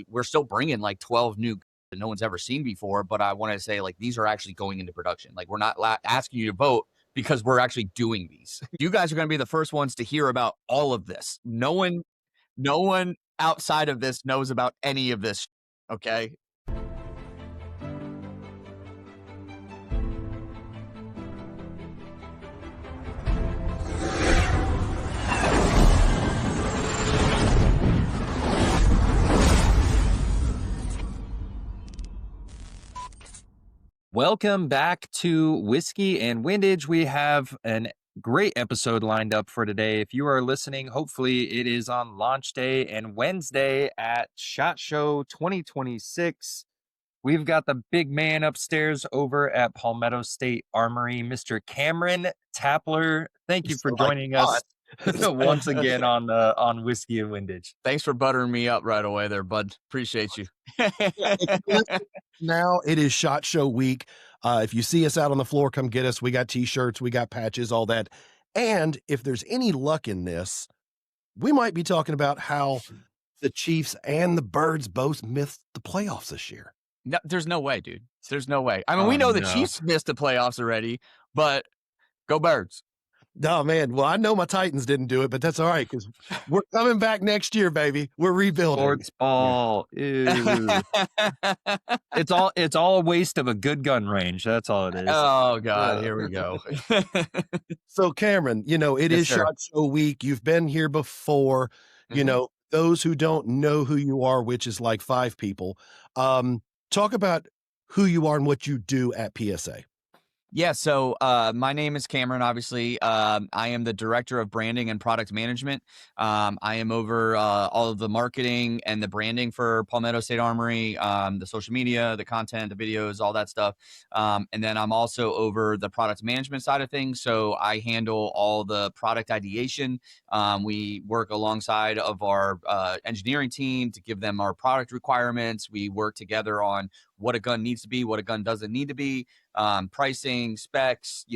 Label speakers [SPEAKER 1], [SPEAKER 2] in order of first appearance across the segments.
[SPEAKER 1] we're still bringing like 12 new that no one's ever seen before. But I want to say like these are actually going into production. Like we're not asking you to vote because we're actually doing these. You guys are going to be the first ones to hear about all of this. No one outside of this knows about any of this. Okay.
[SPEAKER 2] Welcome back to Whiskey and Windage. We have a great episode lined up for today. If you are listening, hopefully it is on launch day and Wednesday at SHOT Show 2026. We've got the big man upstairs over at Palmetto State Armory, Mr. Cameron Tapler. Thank you for joining us once again on Whiskey and Windage.
[SPEAKER 1] Thanks for buttering me up right away there, bud. Appreciate you.
[SPEAKER 3] Now it is SHOT Show week. If you see us out on the floor, come get us. We got t-shirts, we got patches, all that. And if there's any luck in this, we might be talking about how the Chiefs and the Birds both missed the playoffs this year.
[SPEAKER 1] No, there's no way, dude. There's no way. I mean, we know the Chiefs missed the playoffs already, but go Birds.
[SPEAKER 3] Oh, man. Well, I know my Titans didn't do it, but that's all right because we're coming back next year, baby. We're rebuilding.
[SPEAKER 2] Sports ball. Yeah. It's all a waste of a good gun range. That's all it is.
[SPEAKER 1] Oh, God. Here we go.
[SPEAKER 3] So, Cameron, it is SHOT Show week. You've been here before. Those who don't know who you are, which is like 5 people, talk about who you are and what you do at PSA.
[SPEAKER 1] Yeah, so my name is Cameron, obviously. I am the Director of Branding and Product Management. I am over all of the marketing and the branding for Palmetto State Armory, the social media, the content, the videos, all that stuff. And then I'm also over the product management side of things. So I handle all the product ideation. We work alongside of our engineering team to give them our product requirements. We work together on what a gun needs to be, what a gun doesn't need to be, pricing, specs,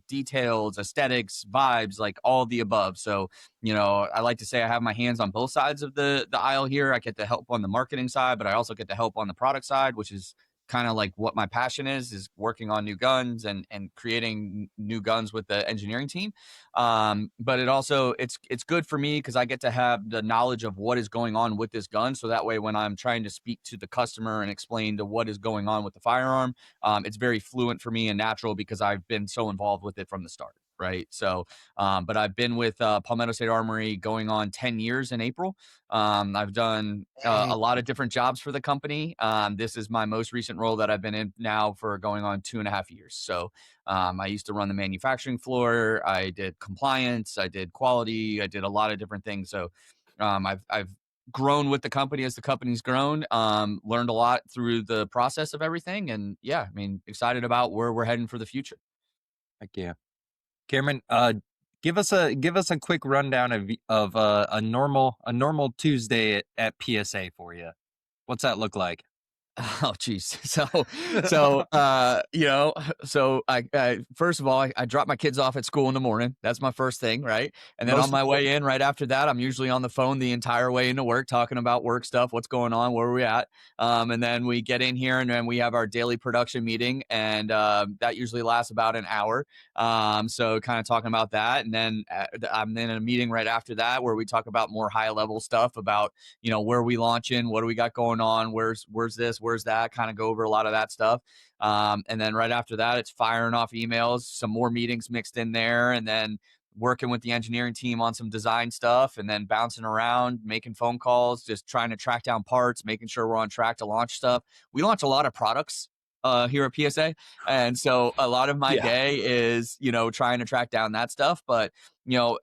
[SPEAKER 1] details, aesthetics, vibes, like all of the above. So, I like to say I have my hands on both sides of the aisle here. I get to help on the marketing side, but I also get to help on the product side, which is kind of like what my passion is working on new guns and creating new guns with the engineering team. But it also, it's good for me because I get to have the knowledge of what is going on with this gun. So that way, when I'm trying to speak to the customer and explain to what is going on with the firearm, it's very fluent for me and natural because I've been so involved with it from the start. Right. So, but I've been with Palmetto State Armory going on 10 years in April. I've done a lot of different jobs for the company. This is my most recent role that I've been in now for going on 2.5 years. So I used to run the manufacturing floor. I did compliance. I did quality. I did a lot of different things. So I've grown with the company as the company's grown, learned a lot through the process of everything. And yeah, I mean, excited about where we're heading for the future.
[SPEAKER 2] Heck yeah. Cameron, give us a quick rundown of a normal Tuesday at PSA for you. What's that look like?
[SPEAKER 1] Oh, geez. So I first of all, I drop my kids off at school in the morning. That's my first thing. Right. And then on my way in right after that, I'm usually on the phone the entire way into work, talking about work stuff, what's going on, where are we at? And then we get in here and then we have our daily production meeting and that usually lasts about an hour. So kind of talking about that. And then I'm in a meeting right after that where we talk about more high level stuff about, where are we launching? What do we got going on? Where's this? Where's that? Kind of go over a lot of that stuff. And then right after that, it's firing off emails, some more meetings mixed in there, and then working with the engineering team on some design stuff, and then bouncing around, making phone calls, just trying to track down parts, making sure we're on track to launch stuff. We launch a lot of products here at PSA. And so a lot of my day is, trying to track down that stuff. But,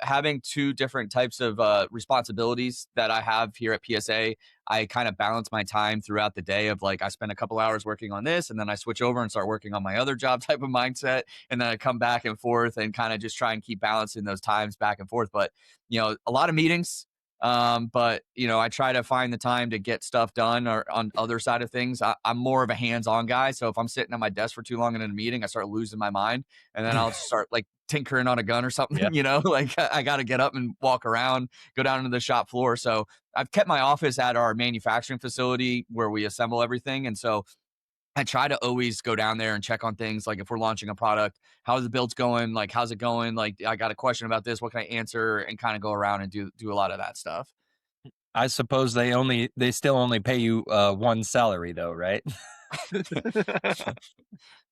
[SPEAKER 1] having 2 different types of responsibilities that I have here at PSA, I kind of balance my time throughout the day of like, I spend a couple hours working on this and then I switch over and start working on my other job type of mindset. And then I come back and forth and kind of just try and keep balancing those times back and forth. But, a lot of meetings, But I try to find the time to get stuff done. Or on other side of things, I'm more of a hands-on guy. So if I'm sitting at my desk for too long in a meeting, I start losing my mind, and then I'll just start like tinkering on a gun or
[SPEAKER 2] Yeah.
[SPEAKER 1] something. Like I got to get up and walk around, go down to the shop floor. So I've kept my office at our manufacturing facility where we assemble everything, and so I try to always go down there and check on things. Like if we're launching a product, how's the builds going? Like, how's it going? Like, I got a question about this. What can I answer? And kind of go around and do a lot of that stuff.
[SPEAKER 2] I suppose they still only pay you one salary though, right?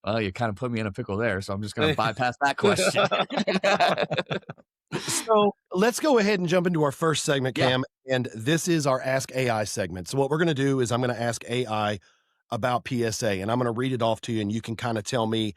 [SPEAKER 1] Well, you kind of put me in a pickle there, so I'm just going to bypass that question.
[SPEAKER 3] So let's go ahead and jump into our first segment,
[SPEAKER 1] Yeah.
[SPEAKER 3] Cam. And this is our Ask AI segment. So what we're going to do is I'm going to ask AI about PSA, and I'm going to read it off to you, and you can kind of tell me,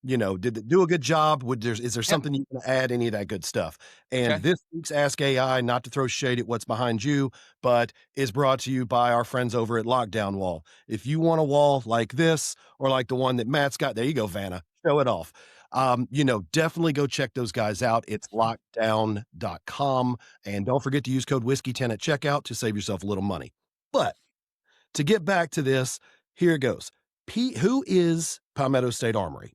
[SPEAKER 3] did it do a good job? Is there something you can add, any of that good stuff? And
[SPEAKER 1] Okay.
[SPEAKER 3] this week's Ask AI, not to throw shade at what's behind you, but is brought to you by our friends over at Lockdown Wall. If you want a wall like this or like the one that Matt's got, there you go, Vanna, show it off. Definitely go check those guys out. It's lockdown.com. And don't forget to use code whiskey10 at checkout to save yourself a little money. But to get back to this, here it goes. Who is Palmetto State Armory?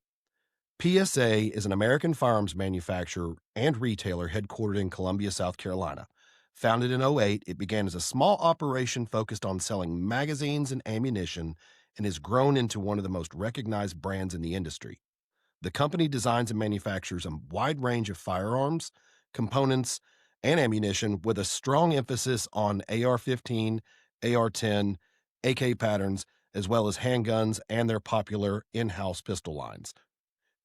[SPEAKER 3] PSA is an American firearms manufacturer and retailer headquartered in Columbia, South Carolina. Founded in '08, it began as a small operation focused on selling magazines and ammunition and has grown into one of the most recognized brands in the industry. The company designs and manufactures a wide range of firearms, components, and ammunition with a strong emphasis on AR-15, AR-10, AK patterns, as well as handguns and their popular in-house pistol lines.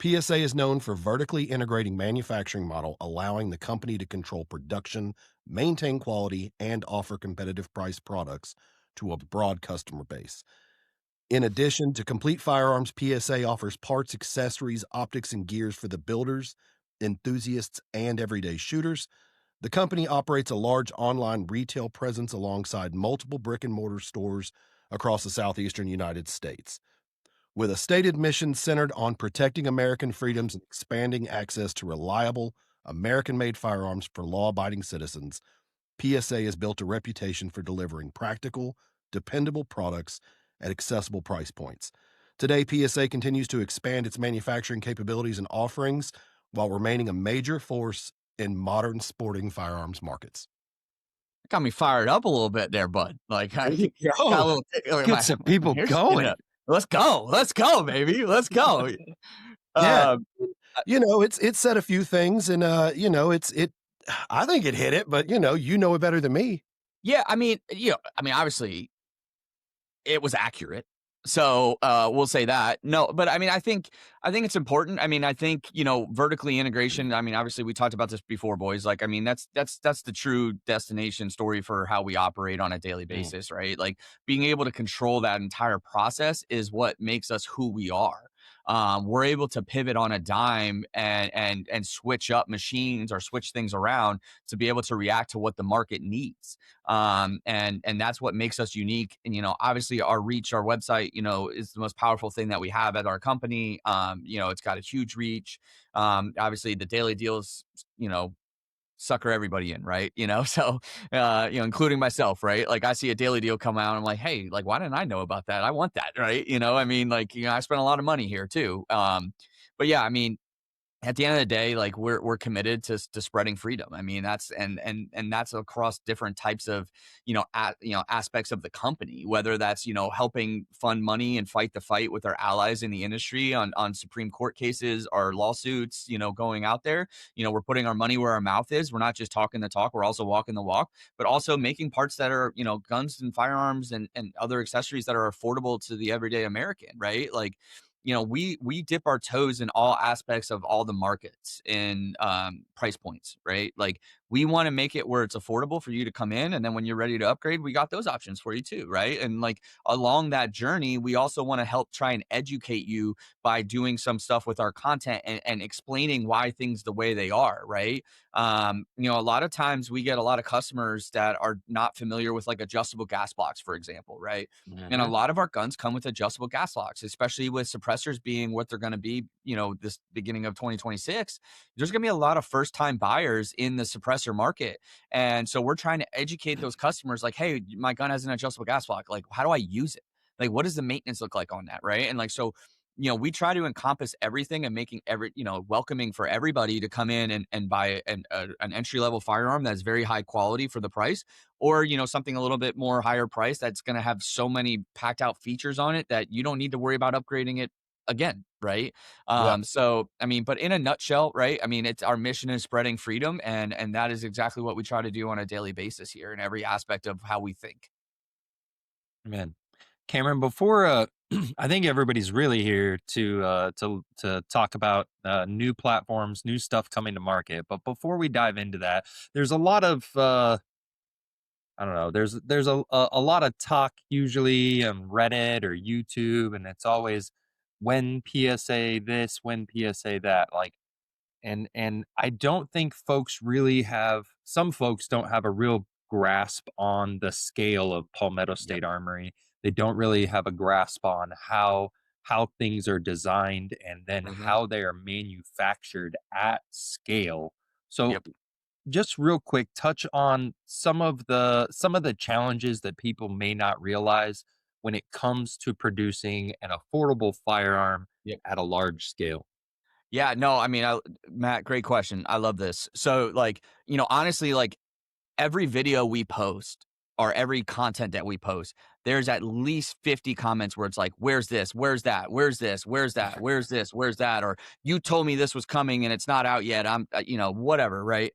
[SPEAKER 3] PSA is known for vertically integrating manufacturing model, allowing the company to control production, maintain quality, and offer competitive price products to a broad customer base. In addition to complete firearms, PSA offers parts, accessories, optics, and gears for the builders, enthusiasts, and everyday shooters. The company operates a large online retail presence alongside multiple brick-and-mortar stores across the southeastern United States. With a stated mission centered on protecting American freedoms and expanding access to reliable, American-made firearms for law-abiding citizens, PSA has built a reputation for delivering practical, dependable products at accessible price points. Today, PSA continues to expand its manufacturing capabilities and offerings while remaining a major force in modern sporting firearms markets.
[SPEAKER 1] Got me fired up a little bit there, bud. Like, I got a little
[SPEAKER 2] Get some people
[SPEAKER 1] here's-
[SPEAKER 2] going.
[SPEAKER 1] Let's go, baby. Let's go.
[SPEAKER 3] Yeah.
[SPEAKER 1] Um,
[SPEAKER 3] It said a few things, and I think it hit it, but you know it better than me.
[SPEAKER 1] yeah, obviously it was accurate. So we'll say that. No, but I think it's important. I think, vertically integration. Obviously we talked about this before, boys. Like, that's the true destination story for how we operate on a daily basis, right? Like being able to control that entire process is what makes us who we are. We're able to pivot on a dime and switch up machines or switch things around to be able to react to what the market needs. And that's what makes us unique. And obviously our reach, our website, is the most powerful thing that we have at our company. It's got a huge reach. Obviously the daily deals, sucker everybody in, right? So including myself, right? Like I see a daily deal come out, I'm like, hey, like why didn't I know about that? I want that, right? I spent a lot of money here too. But yeah, at the end of the day, like we're committed to spreading freedom. That's and that's across different types of aspects of the company, whether that's helping fund money and fight the fight with our allies in the industry on Supreme Court cases or lawsuits, going out there. We're putting our money where our mouth is. We're not just talking the talk, we're also walking the walk, but also making parts that are guns and firearms and other accessories that are affordable to the everyday American, right? Like we dip our toes in all aspects of all the markets in price points, right? Like we want to make it where it's affordable for you to come in, and then when you're ready to upgrade, we got those options for you too, right? And like along that journey, we also want to help try and educate you by doing some stuff with our content and explaining why things the way they are, right? A lot of times we get a lot of customers that are not familiar with like adjustable gas blocks, for example, right? And a lot of our guns come with adjustable gas locks, especially with suppressors being what they're going to be, this beginning of 2026. There's going to be a lot of first time buyers in the suppressor lesser market. And so we're trying to educate those customers like, hey, my gun has an adjustable gas block. Like, how do I use it? Like, what does the maintenance look like on that? Right. And like, so, we try to encompass everything and making welcoming for everybody to come in and buy an entry level firearm that's very high quality for the price, or, something a little bit more higher price that's going to have so many packed out features on it that you don't need to worry about upgrading it again. Right.
[SPEAKER 3] Yeah.
[SPEAKER 1] So, I mean, but in a nutshell, right. I mean, it's our mission is spreading freedom, and that is exactly what we try to do on a daily basis here in every aspect of how we think.
[SPEAKER 2] Man, Cameron, before I think everybody's really here to talk about new platforms, new stuff coming to market. But before we dive into that, there's a lot of I don't know. There's a lot of talk usually on Reddit or YouTube, and it's always when PSA this, when PSA that. Like, and I don't think some folks don't have a real grasp on the scale of Palmetto
[SPEAKER 1] Yep.
[SPEAKER 2] State Armory. They don't really have a grasp on how things are designed and then
[SPEAKER 1] Hmm.
[SPEAKER 2] how they are manufactured at scale. So
[SPEAKER 1] Yep.
[SPEAKER 2] just real quick, touch on some of the challenges that people may not realize when it comes to producing an affordable firearm
[SPEAKER 1] Yep.
[SPEAKER 2] at a large scale.
[SPEAKER 1] Yeah, no, I mean, Matt, great question. I love this. So, like, honestly, like every video we post or every content that we post, there's at least 50 comments where it's like, where's this? Where's that? Where's this? Where's that? Where's this? Where's that? Or you told me this was coming and it's not out yet. I'm, whatever, right?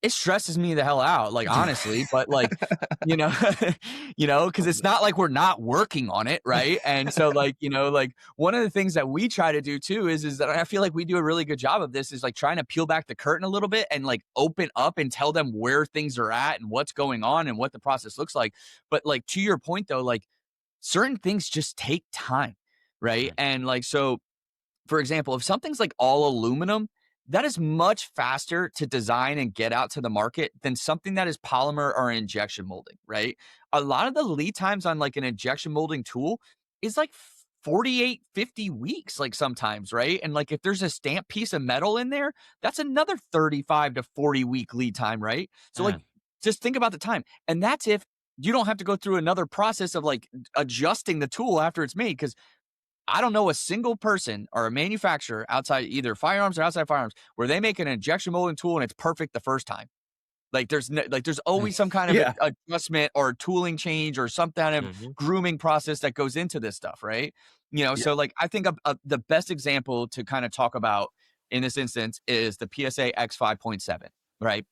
[SPEAKER 1] It stresses me the hell out, like, honestly, but, like, you know because it's not like we're not working on it, right? And so, like, like, one of the things that we try to do too is that I feel like we do a really good job of this is, like, trying to peel back the curtain a little bit and, like, open up and tell them where things are at and what's going on and what the process looks like. But, like, to your point though, like, certain things just take time, right?
[SPEAKER 2] Mm,
[SPEAKER 1] And, like, so for example, if something's like all aluminum, that is much faster to design and get out to the market than something that is polymer or injection molding, right? A lot of the lead times on like an injection molding tool is like 48, 50 weeks, like sometimes, right? And like if there's a stamped piece of metal in there, that's another 35 to 40-week lead time, right? So like
[SPEAKER 2] mm,
[SPEAKER 1] just think about the time. And that's if you don't have to go through another process of like adjusting the tool after it's made. Cause I don't know a single person or a manufacturer outside either firearms or outside firearms where they make an injection molding tool and it's perfect the first time. Like there's
[SPEAKER 2] mm.
[SPEAKER 1] always some kind of
[SPEAKER 2] Yeah.
[SPEAKER 1] adjustment or tooling change or some kind of
[SPEAKER 2] Mhm.
[SPEAKER 1] grooming process that goes into this stuff, right?
[SPEAKER 2] Yeah.
[SPEAKER 1] So like I think the best example to kind of talk about in this instance is the PSA X 5.7, right?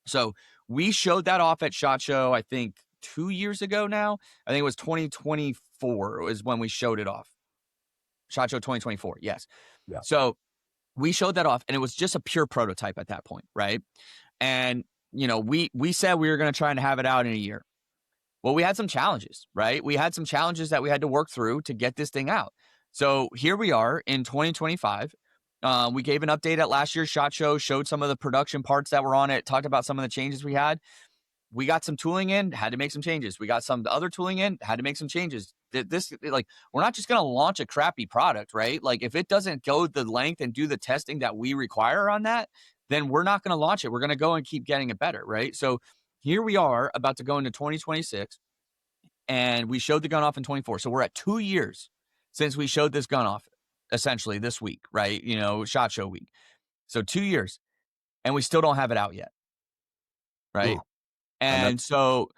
[SPEAKER 1] So we showed that off at SHOT Show, I think 2 years ago now. I think it was 2024 is when we showed it off. SHOT Show 2024, yes.
[SPEAKER 3] Yeah.
[SPEAKER 1] So we showed that off, and it was just a pure prototype at that point, right? And we said we were going to try and have it out in a year. Well, we had some challenges, right? We had some challenges that we had to work through to get this thing out. So here we are in 2025. We gave an update at last year's SHOT Show, showed some of the production parts that were on it, talked about some of the changes we had. We got some tooling in, had to make some changes. We got some other tooling in, had to make some changes. This, like, we're not just going to launch a crappy product, right? Like, if it doesn't go the length and do the testing that we require on that, then we're not going to launch it. We're going to go and keep getting it better, right? So here we are about to go into 2026, and we showed the gun off in 24. So we're at 2 years since we showed this gun off, essentially this week, right? SHOT Show week. So 2 years, and we still don't have it out yet, right?
[SPEAKER 3] Ooh, and
[SPEAKER 1] And
[SPEAKER 3] that's
[SPEAKER 1] so,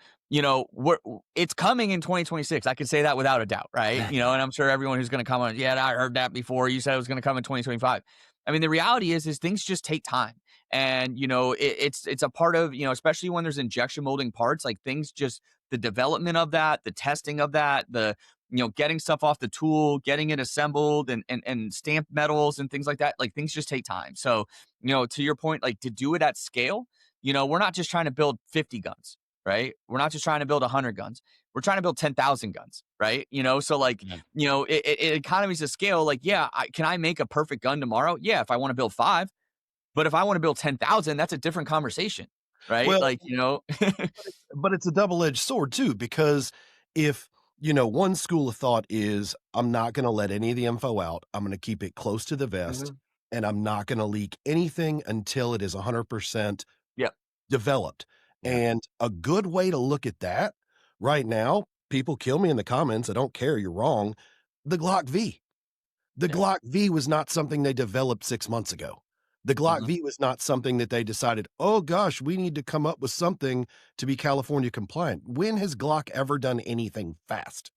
[SPEAKER 1] it's coming in 2026. I can say that without a doubt, right? And I'm sure everyone who's going to comment, yeah, I heard that before. You said it was going to come in 2025. I mean, the reality is things just take time. And, it's a part of, especially when there's injection molding parts, like things just the development of that, the testing of that, the, getting stuff off the tool, getting it assembled and stamped metals and things like that, like things just take time. So, to your point, like to do it at scale, we're not just trying to build 50 guns, right? We're not just trying to build 100 guns. We're trying to build 10,000 guns, right? So like,
[SPEAKER 2] Yeah.
[SPEAKER 1] it economies of scale. Like, yeah, can I make a perfect gun tomorrow? Yeah, if I want to build 5, but if I want to build 10,000, that's a different conversation, right?
[SPEAKER 3] well,
[SPEAKER 1] Like,
[SPEAKER 3] but it's a double-edged sword too, because if one school of thought is I'm not going to let any of the info out. I'm going to keep it close to the vest,
[SPEAKER 1] Mhm.
[SPEAKER 3] and I'm not going to leak anything until it is 100%
[SPEAKER 1] Yep.
[SPEAKER 3] developed.
[SPEAKER 2] Yeah.
[SPEAKER 3] And a good way to look at that right now, people kill me in the comments. I don't care. You're wrong. The Glock V. The
[SPEAKER 1] Yeah.
[SPEAKER 3] Glock V was not something they developed 6 months ago. The Glock
[SPEAKER 1] Mhm.
[SPEAKER 3] V was not something that they decided, "Oh gosh, we need to come up with something to be California compliant." When has Glock ever done anything fast?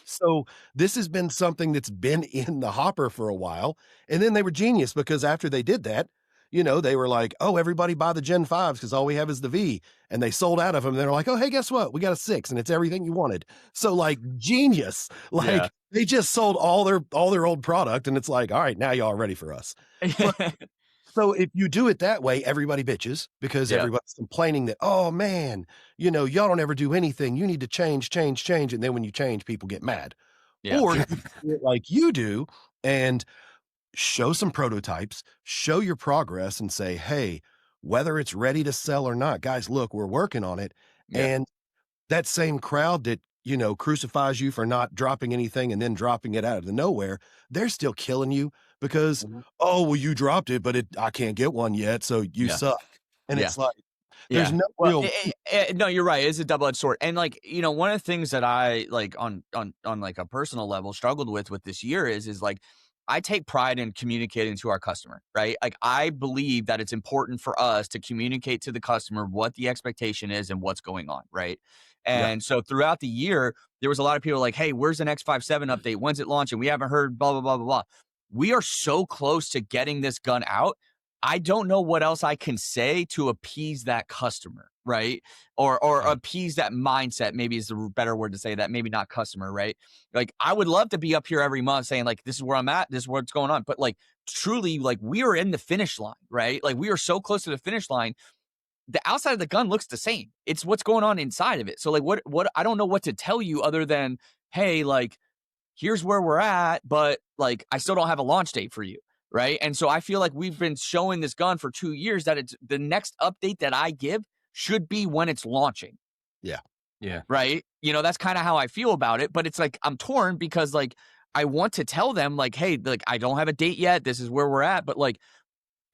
[SPEAKER 3] So, this has been something that's been in the hopper for a while, and then they were genius because after they did that, they were like, "Oh, everybody buy the Gen 5s because all we have is the V," and they sold out of them. They're like, "Oh, hey, guess what? We got a 6, and it's everything you wanted." So, like, genius.
[SPEAKER 1] Yeah.
[SPEAKER 3] Like, they just sold all their old product, and it's like, "All right, now y'all ready for us." But so if you do it that way, everybody bitches because
[SPEAKER 1] Yeah.
[SPEAKER 3] everybody's complaining that, "Oh, man, y'all don't ever do anything. You need to change, change, change." And then when you change, people get mad.
[SPEAKER 1] Yeah.
[SPEAKER 3] Or you can do it like you do and show some prototypes, show your progress and say, "Hey, whether it's ready to sell or not, guys, look, we're working on it."
[SPEAKER 1] Yeah.
[SPEAKER 3] And that same crowd that, crucifies you for not dropping anything and then dropping it out of the nowhere, they're still killing you because,
[SPEAKER 2] Mhm.
[SPEAKER 3] "Oh, well, you dropped it, but I can't get one yet, so you
[SPEAKER 1] Yeah.
[SPEAKER 3] suck." And
[SPEAKER 1] Yeah.
[SPEAKER 3] it's like, there's
[SPEAKER 1] Yeah.
[SPEAKER 3] no
[SPEAKER 1] Well,
[SPEAKER 3] real
[SPEAKER 1] no, you're right. It's a double-edged sword. And like, one of the things that I like on like a personal level struggled with this year is like I take pride in communicating to our customer, right? Like I believe that it's important for us to communicate to the customer what the expectation is and what's going on, right?
[SPEAKER 3] Yeah,
[SPEAKER 1] And so throughout the year, there was a lot of people like, "Hey, where's the next 5.7 update? When's it launching? We haven't heard blah blah blah blah blah." We are so close to getting this gun out. I don't know what else I can say to appease that customer, right? Or
[SPEAKER 2] Yeah.
[SPEAKER 1] appease that mindset, maybe is the better word to say that, maybe not customer, right? Like I would love to be up here every month saying like this is where I'm at, this is what's going on. But like truly, like we are in the finish line, right? Like we are so close to the finish line. The outside of the gun looks the same. It's what's going on inside of it. So like what I don't know what to tell you other than, hey, like here's where we're at, but like I still don't have a launch date for you. Right. And so I feel like we've been showing this gun for 2 years that it's the next update that I give should be when it's launching.
[SPEAKER 3] yeah.
[SPEAKER 2] Yeah.
[SPEAKER 1] Right. That's kind of how I feel about it. But it's like I'm torn because like I want to tell them, like, hey, like I don't have a date yet. This is where we're at. But like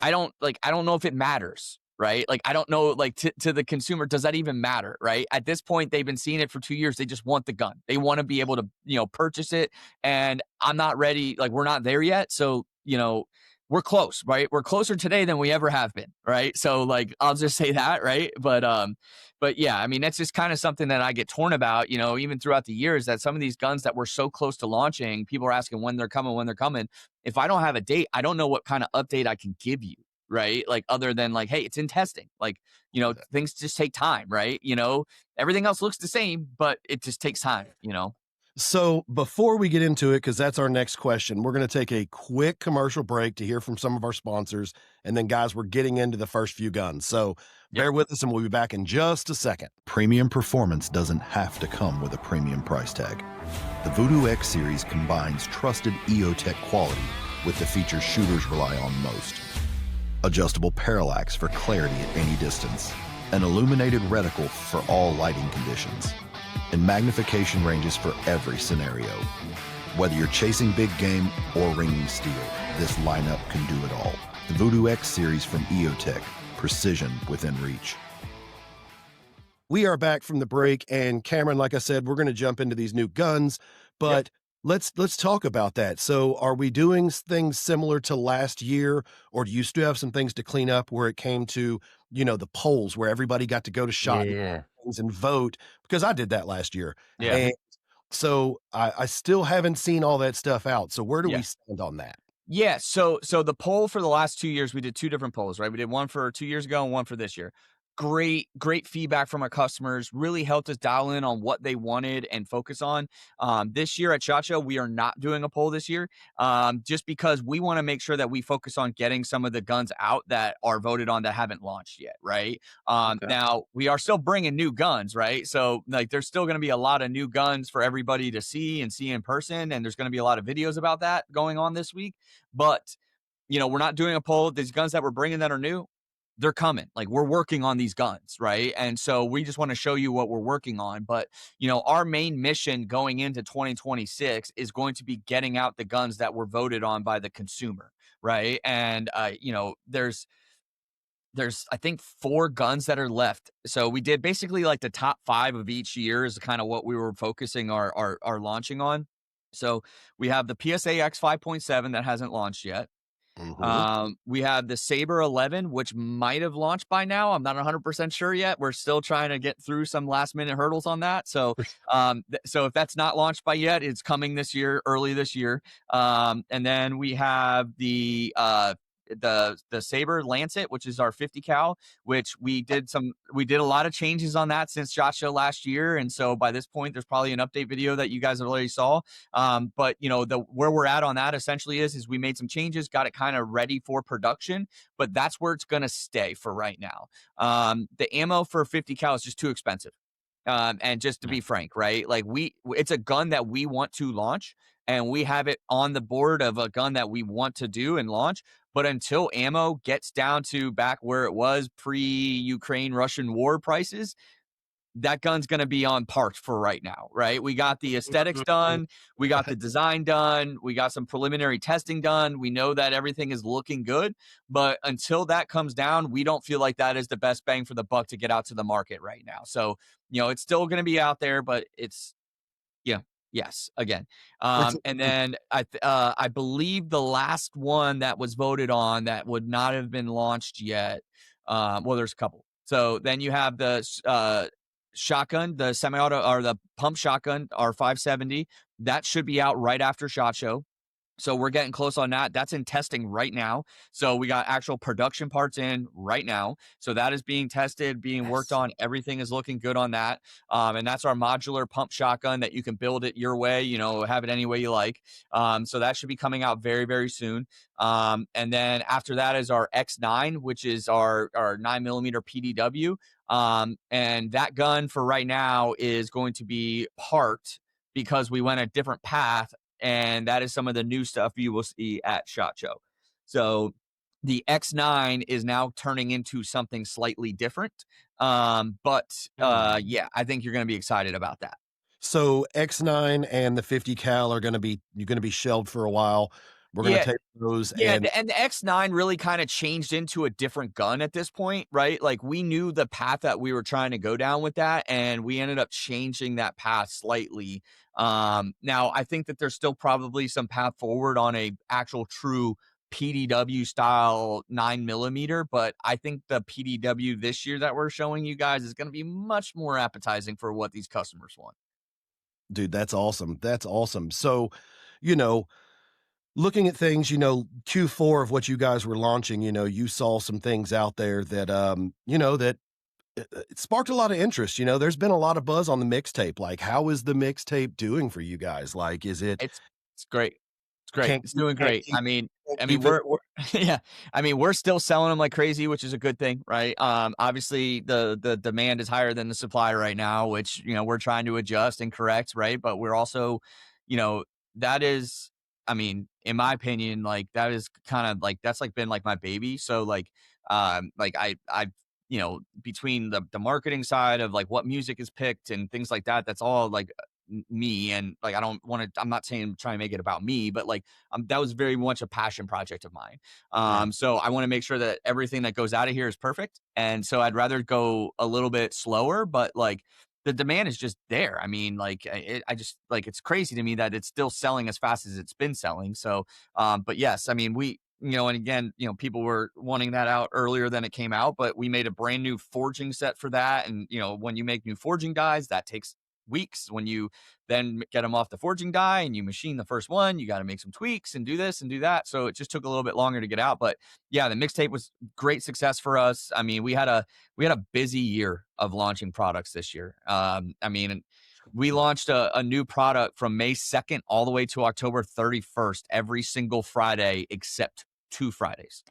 [SPEAKER 1] I don't know if it matters, right? Like I don't know, like to the consumer, does that even matter, right? At this point, they've been seeing it for 2 years. They just want the gun. They want to be able to, purchase it. And I'm not ready. Like we're not there yet. So, we're close, right? We're closer today than we ever have been, right? So like I'll just say that, right? But yeah, I mean that's just kind of something that I get torn about, even throughout the years that some of these guns that we're so close to launching, people are asking when they're coming, when they're coming. If I don't have a date, I don't know what kind of update I can give you, right? Like other than like, hey, it's in testing. Like, things just take time, right? Everything else looks the same, but it just takes time.
[SPEAKER 3] So before we get into it, because that's our next question, we're going to take a quick commercial break to hear from some of our sponsors. And then, guys, we're getting into the first few guns. So
[SPEAKER 1] Yep.
[SPEAKER 3] bear with us and we'll be back in just a second. Premium performance doesn't have to come with a premium price tag. The Voodoo X series combines trusted EOTech quality with the features shooters rely on most. Adjustable parallax for clarity at any distance. An illuminated reticle for all lighting conditions. And magnification ranges for every scenario. Whether you're chasing big game or ringing steel, this lineup can do it all. The Voodoo X series from EOTech, precision within reach. We are back from the break, and Cameron, like I said, we're going to jump into these new guns, but let's talk about that. So, are we doing things similar to last year, or do you still have some things to clean up where it came to, the polls where everybody got to go to shot
[SPEAKER 2] Yeah.
[SPEAKER 3] and vote? Because I did that last year,
[SPEAKER 1] Yeah.
[SPEAKER 3] and so I still haven't seen all that stuff out. So, where do
[SPEAKER 1] Yeah.
[SPEAKER 3] we stand on that?
[SPEAKER 1] Yeah, so the poll for the last 2 years, we did two different polls, right? We did one for 2 years ago and one for this year. Great feedback from our customers. Really helped us dial in on what they wanted and focus on. This year at SHOT Show, we are not doing a poll this year, just because we want to make sure that we focus on getting some of the guns out that are voted on that haven't launched yet, right?
[SPEAKER 2] Okay.
[SPEAKER 1] Now we are still bringing new guns, right? So like, there's still going to be a lot of new guns for everybody to see and see in person, and there's going to be a lot of videos about that going on this week. But we're not doing a poll. These guns that we're bringing that are new, they're coming. Like we're working on these guns, right? And so we just want to show you what we're working on. But our main mission going into 2026 is going to be getting out the guns that were voted on by the consumer, right? And there's there's I think 4 guns that are left. So we did basically like the top 5 of each year is kind of what we were focusing our launching on. So we have the PSA X 5.7 that hasn't launched yet.
[SPEAKER 3] Mhm.
[SPEAKER 1] We have the Saber 11, which might have launched by now. I'm not 100% sure yet. We're still trying to get through some last minute hurdles on that. So, so if that's not launched by yet, it's coming this year, early this year. And then we have the Saber Lancet, which is our 50 cal, which we did a lot of changes on that since SHOT Show last year. And so by this point, there's probably an update video that you guys already saw. But you know, where we're at on that essentially is we made some changes, got it kind of ready for production, but that's where it's gonna stay for right now. The ammo for 50 cal is just too expensive. And just to be frank, right? Like it's a gun that we want to launch, and we have it on the board of a gun that we want to do and launch. But until ammo gets down to back where it was pre-Ukraine Russian war prices, that gun's going to be on parked for right now, right? We got the aesthetics done, we got the design done, we got some preliminary testing done. We know that everything is looking good, but until that comes down, we don't feel like that is the best bang for the buck to get out to the market right now. So, you know, it's still going to be out there, but it's yeah. Yes, again.
[SPEAKER 3] It's
[SPEAKER 1] And then I believe the last one that was voted on that would not have been launched yet. Well, there's a couple. So then you have the shotgun, the semi-auto or the pump shotgun, R570. That should be out right after SHOT Show. So we're getting close on that. That's in testing right now. So we got actual production parts in right now. So that is being tested, being worked on. Everything is looking good on that. And that's our modular pump shotgun that you can build it your way, you know, have it any way you like. So that should be coming out very, very soon. And then after that is our X9, which is our 9mm PDW. And that gun for right now is going to be parked because we went a different path, and that is some of the new stuff you will see at SHOT Show. So the X9 is now turning into something slightly different. Yeah, I think you're going to be excited about that.
[SPEAKER 3] So X9 and the 50 cal are going to be you're going to be shelved for a while. We're going to
[SPEAKER 1] Yeah,
[SPEAKER 3] take those
[SPEAKER 1] Yeah,
[SPEAKER 3] and
[SPEAKER 1] and the X9 really kind of changed into a different gun at this point, right? Like we knew the path that we were trying to go down with that, and we ended up changing that path slightly. Now I think that there's still probably some path forward on a actual true PDW style 9mm, but I think the PDW this year that we're showing you guys is going to be much more appetizing for what these customers want.
[SPEAKER 3] dude, that's awesome. That's awesome. So, you know, looking at things, you know, Q4 of what you guys were launching, you know, you saw some things out there that you know, that it sparked a lot of interest. You know, there's been a lot of buzz on the mixtape. Like, how is the mixtape doing for you guys? Like, is it
[SPEAKER 1] It's great. It's great.
[SPEAKER 3] can't
[SPEAKER 1] It's
[SPEAKER 3] keep
[SPEAKER 1] doing
[SPEAKER 3] can't
[SPEAKER 1] great.
[SPEAKER 3] keep can't
[SPEAKER 1] I mean,
[SPEAKER 3] keep it
[SPEAKER 1] we're yeah. I mean, we're still selling them like crazy, which is a good thing, right? Obviously the demand is higher than the supply right now, which, you know, we're trying to adjust and correct, right? But we're also, you know, that is, I mean, in my opinion, like that is kind of like that's like been like my baby. So like I you know, between the marketing side of like what music is picked and things like that, that's all like me. And like I don't want to, I'm not saying try and make it about me, but like that was very much a passion project of mine.
[SPEAKER 3] yeah.
[SPEAKER 1] So I want to make sure that everything that goes out of here is perfect, and so I'd rather go a little bit slower, but like the demand is just there. I mean, like I just like it's crazy to me that it's still selling as fast as it's been selling. So but yes, I mean, we, you know, and again, you know, people were wanting that out earlier than it came out, but we made a brand new forging set for that. And, you know, when you make new forging dies, that takes weeks. When you then get them off the forging die and you machine the first one, you got to make some tweaks and do this and do that. So it just took a little bit longer to get out. But yeah, the mixtape was great success for us. I mean, we had a busy year of launching products this year. I mean, we launched a new product from May 2nd all the way to October 31st, every single Friday except 2 Fridays.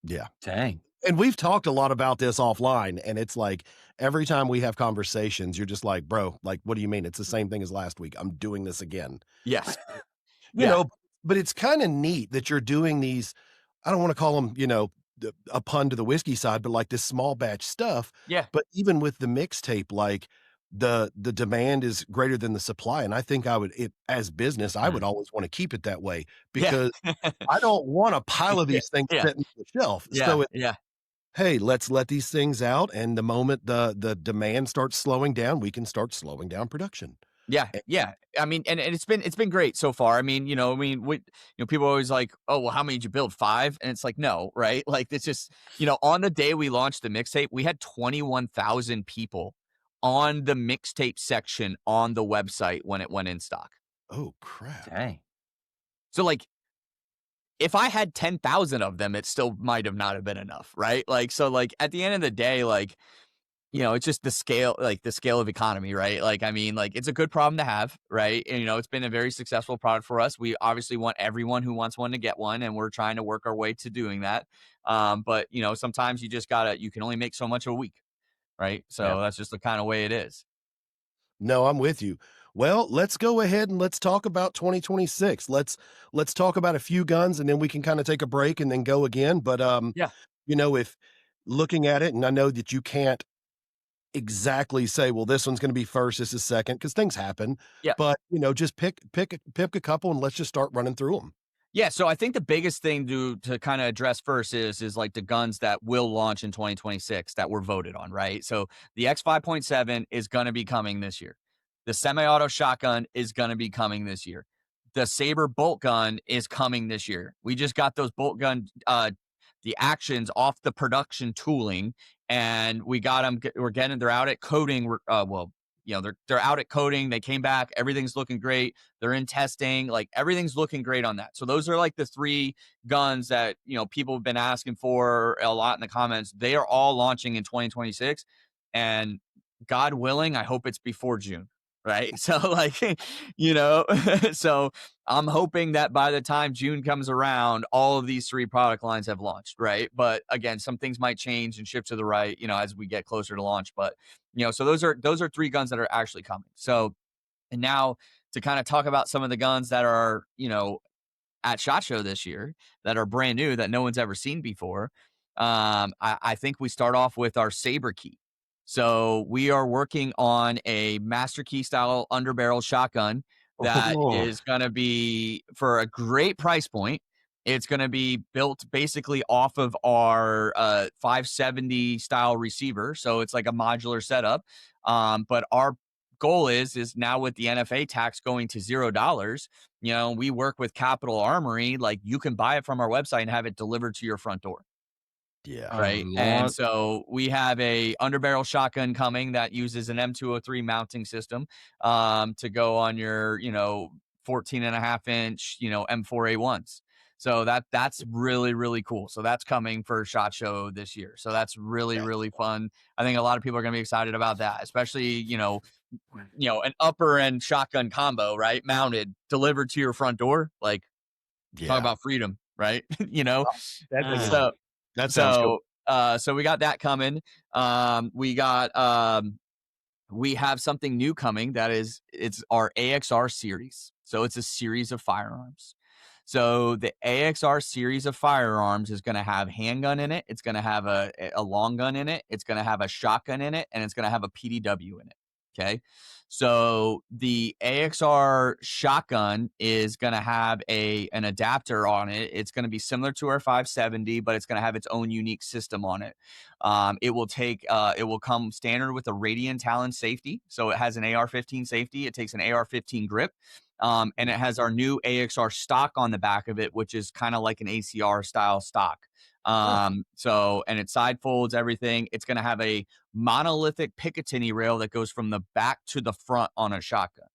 [SPEAKER 3] Yeah.
[SPEAKER 2] Dang.
[SPEAKER 3] And we've talked a lot about this offline, and it's like every time we have conversations, you're just like, bro, like, what do you mean? It's the same thing as last week. I'm doing this again.
[SPEAKER 1] Yes.
[SPEAKER 3] You
[SPEAKER 1] Yeah.
[SPEAKER 3] know, but it's kind of neat that you're doing these. I don't want to call them, you know, a pun to the whiskey side, but like this small batch stuff.
[SPEAKER 1] Yeah.
[SPEAKER 3] But even with the mixtape, like the demand is greater than the supply. And I think as business, I would always want to keep it that way
[SPEAKER 1] Yeah.
[SPEAKER 3] because I don't want a pile of
[SPEAKER 1] Yeah.
[SPEAKER 3] these things
[SPEAKER 1] Yeah.
[SPEAKER 3] sitting on the shelf.
[SPEAKER 1] Yeah.
[SPEAKER 3] So
[SPEAKER 1] Yeah.
[SPEAKER 3] hey, let's let these things out, and the moment the demand starts slowing down, we can start slowing down production.
[SPEAKER 1] Yeah,
[SPEAKER 3] A
[SPEAKER 1] yeah. I mean, and it's been great so far. I mean, people are always like, "Oh, well, how many did you build? 5?" And it's like, no, right? Like it's just, on the day we launched the mixtape, we had 21,000 people on the mixtape section on the website when it went in stock.
[SPEAKER 3] Oh, crap.
[SPEAKER 2] Dang.
[SPEAKER 1] So like if I had 10,000 of them, it still might have not have been enough, right? Like so like at the end of the day, like it's just the scale of economy, right? Like, I mean, like, it's a good problem to have, right? And, it's been a very successful product for us. We obviously want everyone who wants one to get one, and we're trying to work our way to doing that. But, sometimes you can only make so much a week, right?
[SPEAKER 2] Yeah.
[SPEAKER 1] So that's just the kind of way it is.
[SPEAKER 3] No, I'm with you. Well, let's go ahead and let's talk about 2026. Let's talk about a few guns, and then we can kinda take a break and then go again, but,
[SPEAKER 1] Yeah.
[SPEAKER 3] if looking at it, and I know that you can't exactly say, "Well, this one's gonna be first, this is second, because things happen,
[SPEAKER 1] Yeah.
[SPEAKER 3] but, just pick a couple and let's just start running through them.
[SPEAKER 1] Yeah, so I think the biggest thing to kind of address first is like the guns that will launch in 2026 that were voted on, right? So the X 5.7 is going to be coming this year. The semi-auto shotgun is going to be coming this year. The Saber bolt gun is coming this year. We just got those bolt gun the actions off the production tooling, and we got them. They're out at coding. They're out at coding. They came back. Everything's looking great. They're in testing. Like everything's looking great on that. So those are like the 3 guns that, people have been asking for a lot in the comments. They are all launching in 2026, and God willing, I hope it's before June. Right. So like, so I'm hoping that by the time June comes around, all of these 3 product lines have launched. Right. But again, some things might change and shift to the right, as we get closer to launch. But, so those are 3 guns that are actually coming. So, and now to kind of talk about some of the guns that are, at SHOT Show this year that are brand new that no one's ever seen before. I think we start off with our Saber Key. So we are working on a Master Key style underbarrel shotgun that
[SPEAKER 3] Oh,
[SPEAKER 1] is going to be for a great price point. It's going to be built basically off of our 570 style receiver. So it's like a modular setup. But our goal is now with the NFA tax going to $0, we work with Capital Armory. Like you can buy it from our website and have it delivered to your front door.
[SPEAKER 3] yeah.
[SPEAKER 2] Oh,
[SPEAKER 1] Right. And
[SPEAKER 2] Lord.
[SPEAKER 1] so we have a underbarrel shotgun coming that uses an M203 mounting system to go on your, 14.5 inch, M4A1s. So that's really, really cool. So that's coming for SHOT Show this year. So that's really, really fun. I think a lot of people are gonna be excited about that, especially, an upper end shotgun combo, right? Mounted, delivered to your front door. Like talk
[SPEAKER 3] Yeah.
[SPEAKER 1] about freedom, right? you know,
[SPEAKER 3] That thing is
[SPEAKER 2] Mm.
[SPEAKER 1] so
[SPEAKER 3] that sounds cool.
[SPEAKER 1] so we got that coming. We have something new coming it's our AXR series. So it's a series of firearms. So the AXR series of firearms is going to have handgun in it. It's going to have a long gun in it. It's going to have a shotgun in it, and it's going to have a PDW in it. Okay. So the AXR shotgun is going to have an adapter on it. It's going to be similar to our 570, but it's going to have its own unique system on it. It will come standard with a Radian Talon safety. So it has an AR-15 safety. It takes an AR-15 grip. And it has our new AXR stock on the back of it, which is kind of like an ACR style stock. And it side folds everything. It's going to have a monolithic Picatinny rail that goes from the back to the front on a shotgun.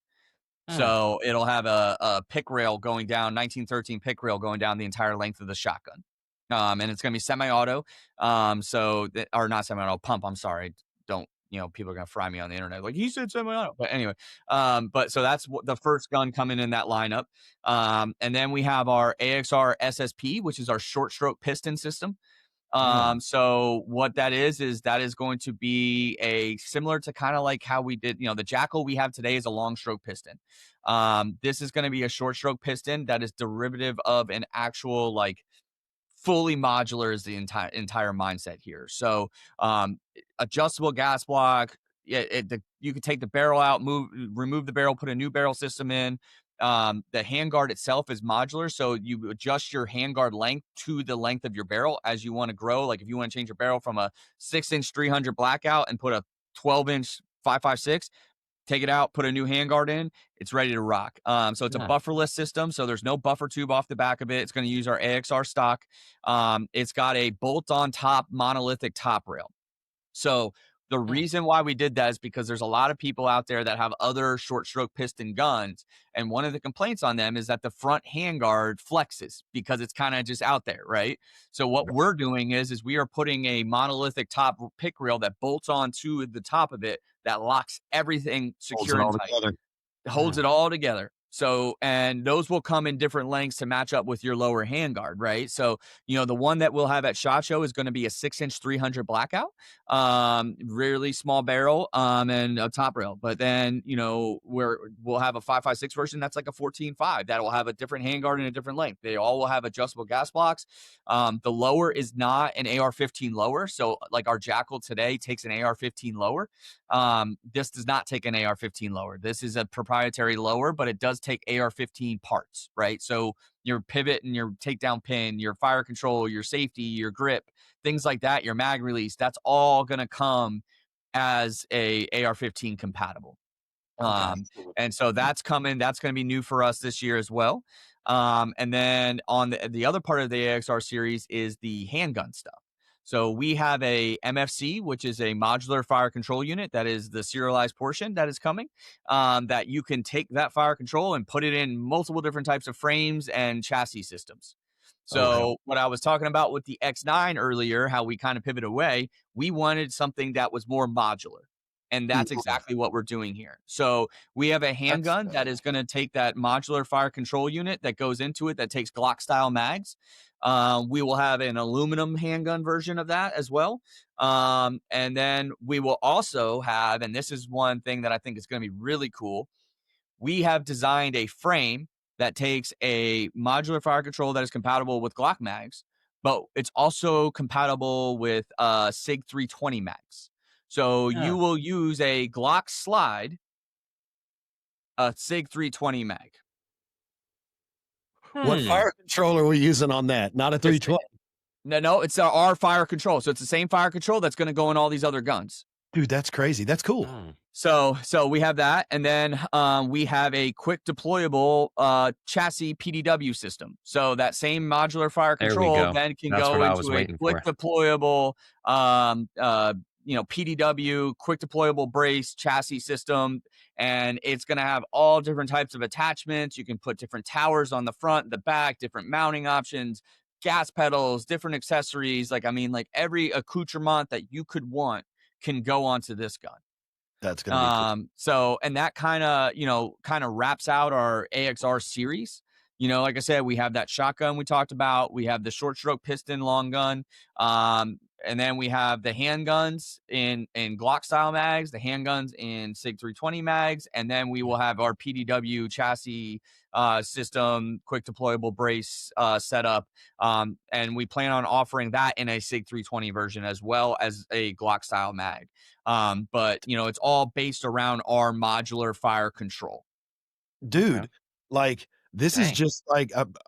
[SPEAKER 2] Mm.
[SPEAKER 1] So it'll have a pick rail going down, 1913 pick rail going down the entire length of the shotgun. And it's going to be semi-auto. Or not semi-auto, pump. I'm sorry. Don't, people are going to fry me on the internet. Like he said semi-auto. But anyway, but so that's the first gun coming in that lineup. And then we have our AXR SSP, which is our short stroke piston system.
[SPEAKER 2] Mm.
[SPEAKER 1] So what that is that is going to be a similar to kind of like how we did, the Jackal we have today is a long stroke piston. This is going to be a short stroke piston that is derivative of an actual like fully modular is the entire mindset here. So adjustable gas block. Yeah, you can take the barrel out, remove the barrel, put a new barrel system in. The handguard itself is modular, so you adjust your handguard length to the length of your barrel as you want to grow. Like if you want to change your barrel from a 6-inch 300 blackout and put a 12-inch 5.56, take it out, put a new handguard in, it's ready to rock. So it's a bufferless system, so there's no buffer tube off the back of it. It's going to use our AXR stock. It's got a bolt-on top monolithic top rail. So the reason why we did that is because there's a lot of people out there that have other short stroke piston guns. And one of the complaints on them is that the front handguard flexes because it's kind of just out there, right? So what we're doing is we are putting a monolithic top pick rail that bolts onto the top of it that locks everything secure and tight. Holds it all together. So, and those will come in different lengths to match up with your lower handguard, right? So, the one that we'll have at SHOT Show is going to be a 6-inch 300 blackout, really small barrel, and a top rail. But then, we'll have a 5.56 version that's like a 14.5 that will have a different handguard and a different length. They all will have adjustable gas blocks. The lower is not an AR-15 lower. So, like our Jackal today takes an AR-15 lower. This does not take an AR-15 lower. This is a proprietary lower, but it does take AR-15 parts, right? So your pivot and your takedown pin, your fire control, your safety, your grip, things like that, your mag release, that's all going to come as a AR-15 compatible. And so that's coming. That's going to be new for us this year as well. And then on the other part of the AXR series is the handgun stuff. So we have a MFC, which is a modular fire control unit. That is the serialized portion that is coming, that you can take that fire control and put it in multiple different types of frames and chassis systems. So what I was talking about with the X9 earlier, how we kind of pivot away, we wanted something that was more modular. And that's exactly what we're doing here. So we have a handgun that is going to take that modular fire control unit that goes into it that takes Glock style mags. We will have an aluminum handgun version of that as well. And then we will also have, and this is one thing that I think is going to be really cool, we have designed a frame that takes a modular fire control that is compatible with Glock mags, but it's also compatible with SIG 320 mags. So you will use a Glock slide, a SIG 320 mag.
[SPEAKER 3] What fire control are we using on that? Not a 320.
[SPEAKER 1] No, it's our fire control. So it's the same fire control that's going to go in all these other guns.
[SPEAKER 3] Dude, that's crazy. That's cool.
[SPEAKER 1] So we have that. And then we have a quick deployable chassis PDW system. So that same modular fire control then can go into a quick deployable PDW, quick deployable brace chassis system, and it's going to have all different types of attachments. You can put different towers on the front, the back, different mounting options, gas pedals, different accessories. Like every accoutrement that you could want can go onto this gun.
[SPEAKER 3] That's going to be cool.
[SPEAKER 1] So, and that kind of wraps out our AXR series. Like I said, we have that shotgun we talked about. We have the short stroke piston long gun. And then we have the handguns in Glock style mags, the handguns in SIG 320 mags, and then we will have our PDW chassis system, quick deployable brace setup. And we plan on offering that in a SIG 320 version as well as a Glock style mag. But it's all based around our modular fire control.
[SPEAKER 3] Dude, this is just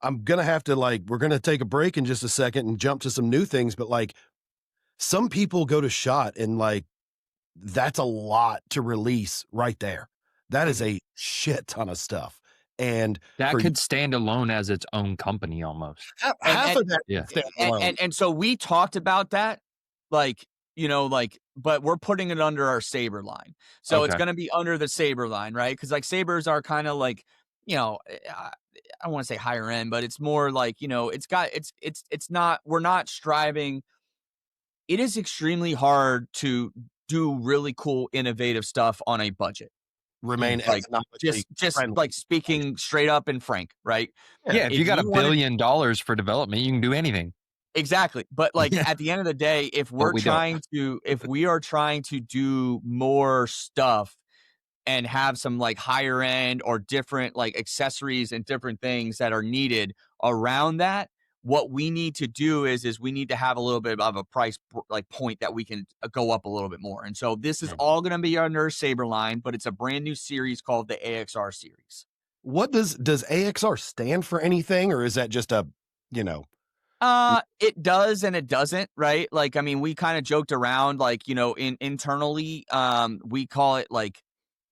[SPEAKER 3] I'm going to have to we're going to take a break in just a second and jump to some new things. But some people go to SHOT and that's a lot to release right there. That is a shit ton of stuff. And
[SPEAKER 2] that could stand alone as its own company almost.
[SPEAKER 3] Half of that.
[SPEAKER 2] Yeah.
[SPEAKER 1] And so we talked about that, but we're putting it under our Saber line. So it's going to be under the Saber line, right? Because Sabers are kind of I don't want to say higher end, but it's more it's not, we're not striving. It is extremely hard to do really cool, innovative stuff on a budget.
[SPEAKER 3] Remain
[SPEAKER 1] just speaking straight up and frank, right?
[SPEAKER 2] Yeah, if you got $1 billion for development, you can do anything.
[SPEAKER 1] Exactly. But at the end of the day, if we are trying to do more stuff and have some higher end or different accessories and different things that are needed around that, what we need to do is we need to have a little bit of a price point that we can go up a little bit more. And so this is all going to be under Saber line, but it's a brand new series called the AXR series.
[SPEAKER 3] what does AXR stand for anything, or is that just a, you know?
[SPEAKER 1] It does and it doesn't, right? Like, I mean, we kind of joked around, like, internally, we call it like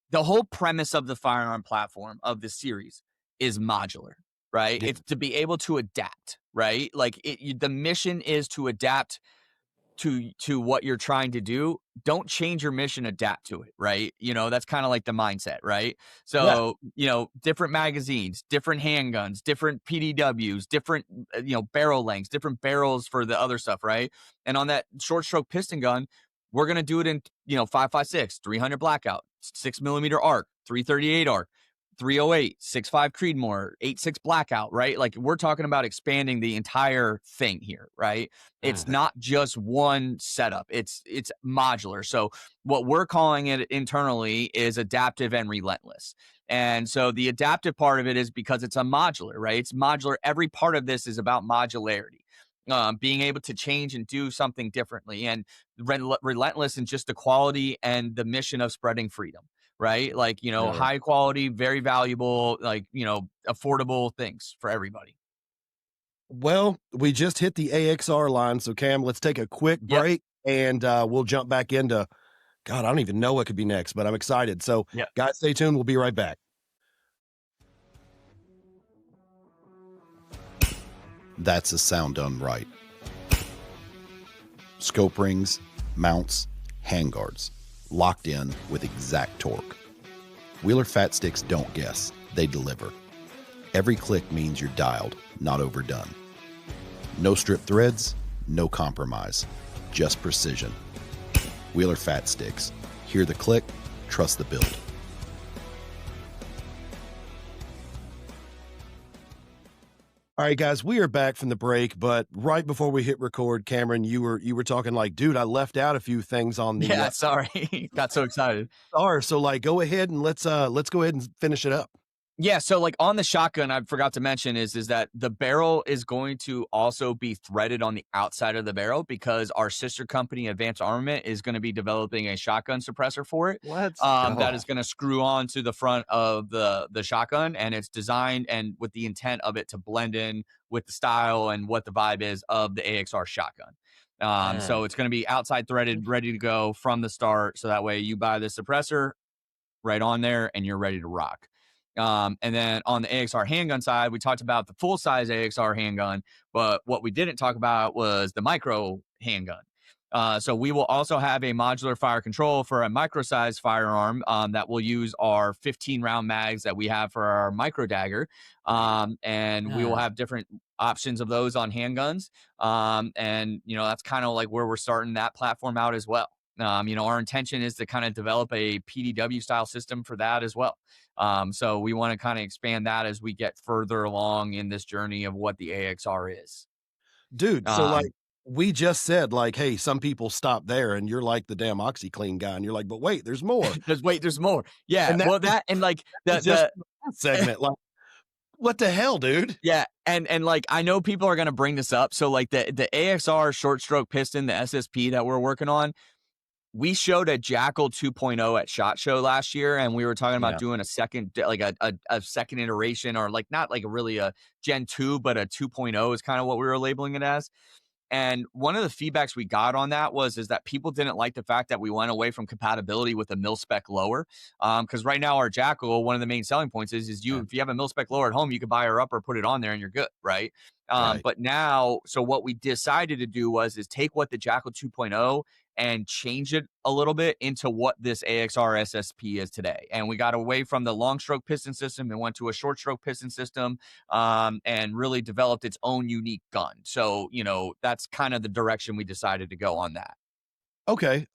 [SPEAKER 1] the whole premise of the firearm platform of the series is modular, right?
[SPEAKER 3] Yeah.
[SPEAKER 1] It's to be able to adapt, right? Like the mission is to adapt to what you're trying to do. Don't change your mission, adapt to it, right? That's kind of like the mindset, right?
[SPEAKER 3] Yeah.
[SPEAKER 1] So, different magazines, different handguns, different PDWs, different barrel lengths, different barrels for the other stuff, right? And on that short stroke piston gun, we're going to do it in 5.56, 300 blackout, 6mm arc, 338 arc, 308, 6.5 Creedmoor, 8.6 blackout, right? Like, we're talking about expanding the entire thing here, right? It's not just one setup. It's modular. So what we're calling it internally is adaptive and relentless. And so the adaptive part of it is because it's a modular, right? It's modular. Every part of this is about modularity. Being able to change and do something differently, and relentless in just the quality and the mission of spreading freedom, right? Like,
[SPEAKER 3] Sure.
[SPEAKER 1] high quality, very valuable, like, affordable things for everybody.
[SPEAKER 3] Well, we just hit the AXR line, so Cam, let's take a quick
[SPEAKER 1] Yep.
[SPEAKER 3] break, and we'll jump back into, God, I don't even know what could be next, but I'm excited. So,
[SPEAKER 1] Yep.
[SPEAKER 3] guys, stay tuned. We'll be right back. That's a sound done right. Scope rings, mounts, handguards, locked in with exact torque. Wheeler Fat Sticks don't guess, they deliver. Every click means you're dialed, not overdone. No strip threads, no compromise, just precision. Wheeler Fat Sticks. Hear the click, trust the build. All right, guys, we are back from the break, but right before we hit record, Cameron, you were talking like, dude, I left out a few things on the
[SPEAKER 1] Yeah, sorry. Got so excited.
[SPEAKER 3] so like go ahead and let's go ahead and finish it up.
[SPEAKER 1] Yeah, so like on the shotgun, I forgot to mention is that the barrel is going to also be threaded on the outside of the barrel, because our sister company, Advanced Armament, is going to be developing a shotgun suppressor for it.
[SPEAKER 2] Let's
[SPEAKER 1] That
[SPEAKER 2] go.
[SPEAKER 1] is going to screw on to the front of the shotgun, and it's designed and with the intent of it to blend in with the style and what the vibe is of the AXR shotgun. So it's going to be outside threaded, ready to go from the start. So that way you buy the suppressor right on there and you're ready to rock. And then on the AXR handgun side, we talked about the full size AXR handgun, but what we didn't talk about was the micro handgun. So we will also have a modular fire control for a micro size firearm that will use our 15 round mags that we have for our micro dagger. And we will have different options of those on handguns. And that's kind of like where we're starting that platform out as well. Our intention is to kind of develop a PDW style system for that as well. So we want to kind of expand that as we get further along in this journey of what the AXR is.
[SPEAKER 3] Dude, so like we just said, like, hey, some people stop there, and you're like the damn OxyClean guy, and you're like, but wait, there's more.
[SPEAKER 1] There's more. Yeah.
[SPEAKER 3] And
[SPEAKER 1] like
[SPEAKER 3] the segment, like, what the hell, dude?
[SPEAKER 1] Yeah, and like I know people are gonna bring this up. So like the AXR short stroke piston, the SSP that we're working on, we showed a Jackal 2.0 at SHOT Show last year, and we were talking about doing a second, like a second iteration, or like not like really a Gen 2, but a 2.0 is kind of what we were labeling it as. And one of the feedbacks we got on that is that people didn't like the fact that we went away from compatibility with a mil spec lower. Because right now our Jackal, one of the main selling points is if you have a mil spec lower at home, you can buy her up or put it on there and you're good, right? But now, so what we decided to do is take what the Jackal 2.0 and change it a little bit into what this AXR SSP is today. And we got away from the long stroke piston system and went to a short stroke piston system, and really developed its own unique gun. So, that's kind of the direction we decided to go on that.
[SPEAKER 3] Okay.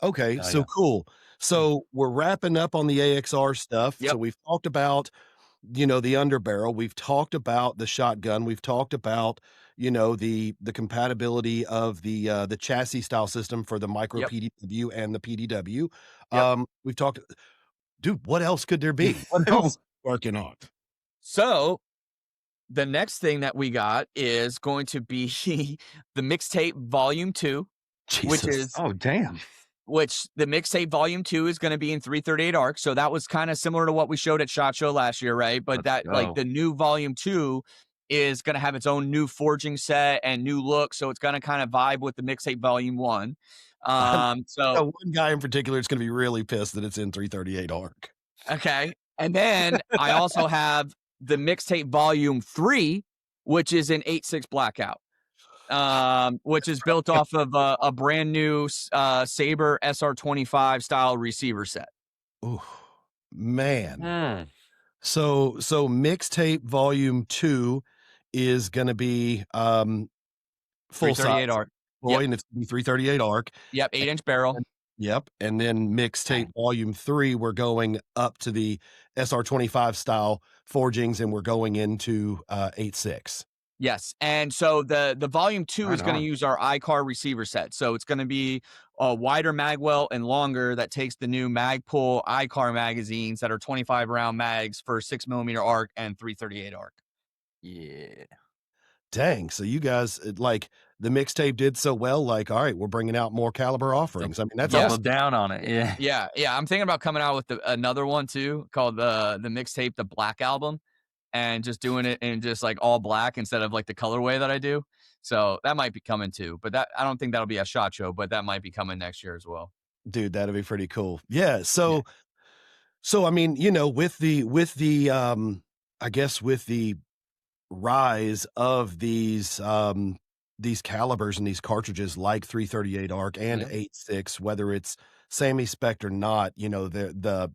[SPEAKER 3] So cool. So we're wrapping up on the AXR stuff.
[SPEAKER 1] Yep.
[SPEAKER 3] So we've talked about, the underbarrel. We've talked about the shotgun. We've talked about, the compatibility of the chassis style system for the micro PDW and the PDW. We've talked, dude, what else could there be? What else working on?
[SPEAKER 1] So the next thing that we got is going to be the mixtape volume 2,
[SPEAKER 3] Jesus.
[SPEAKER 1] which is which the mixtape volume 2 is going to be in 338 arc. So that was kind of similar to what we showed at SHOT Show last year, right? But
[SPEAKER 2] Let's
[SPEAKER 1] like
[SPEAKER 2] go.
[SPEAKER 1] the new volume 2 is going to have its own new forging set and new look. So it's going to kind of vibe with the mixtape volume 1. So
[SPEAKER 3] one guy in particular is going to be really pissed that it's in 338 arc.
[SPEAKER 1] Okay. And then I also have the mixtape volume 3, which is an 8.6 blackout, which is built off of a brand new Saber SR25 style receiver set.
[SPEAKER 3] Ooh, man. So mixtape volume 2 is going to be full size
[SPEAKER 1] arc.
[SPEAKER 3] Boy, and it's going to be 338 arc.
[SPEAKER 1] Yep, 8-inch barrel.
[SPEAKER 3] Yep. And then mixtape volume 3, we're going up to the SR25 style forgings, and we're going into 8.6.
[SPEAKER 1] Yes. And so the volume 2 is going to use our iCar receiver set. So it's going to be a wider mag well and longer that takes the new Magpul iCar magazines that are 25 round mags for 6mm arc and 338 arc.
[SPEAKER 2] Yeah.
[SPEAKER 3] Dang. So you guys, like, the mixtape did so well, like, all right, we're bringing out more caliber offerings. I mean, that's
[SPEAKER 2] double
[SPEAKER 3] awesome.
[SPEAKER 2] down on it. Yeah.
[SPEAKER 1] Yeah. I'm thinking about coming out with another one too, called the mixtape, the Black Album, and just doing it in just like all black instead of like the colorway that I do. So that might be coming too, but that I don't think that'll be a SHOT Show, but that might be coming next year as well.
[SPEAKER 3] Dude, that'd be pretty cool. Yeah. So I mean, you know, with the I guess with the rise of these calibers and these cartridges like 338 arc and 8.6, whether it's semi-spec or not, you know, the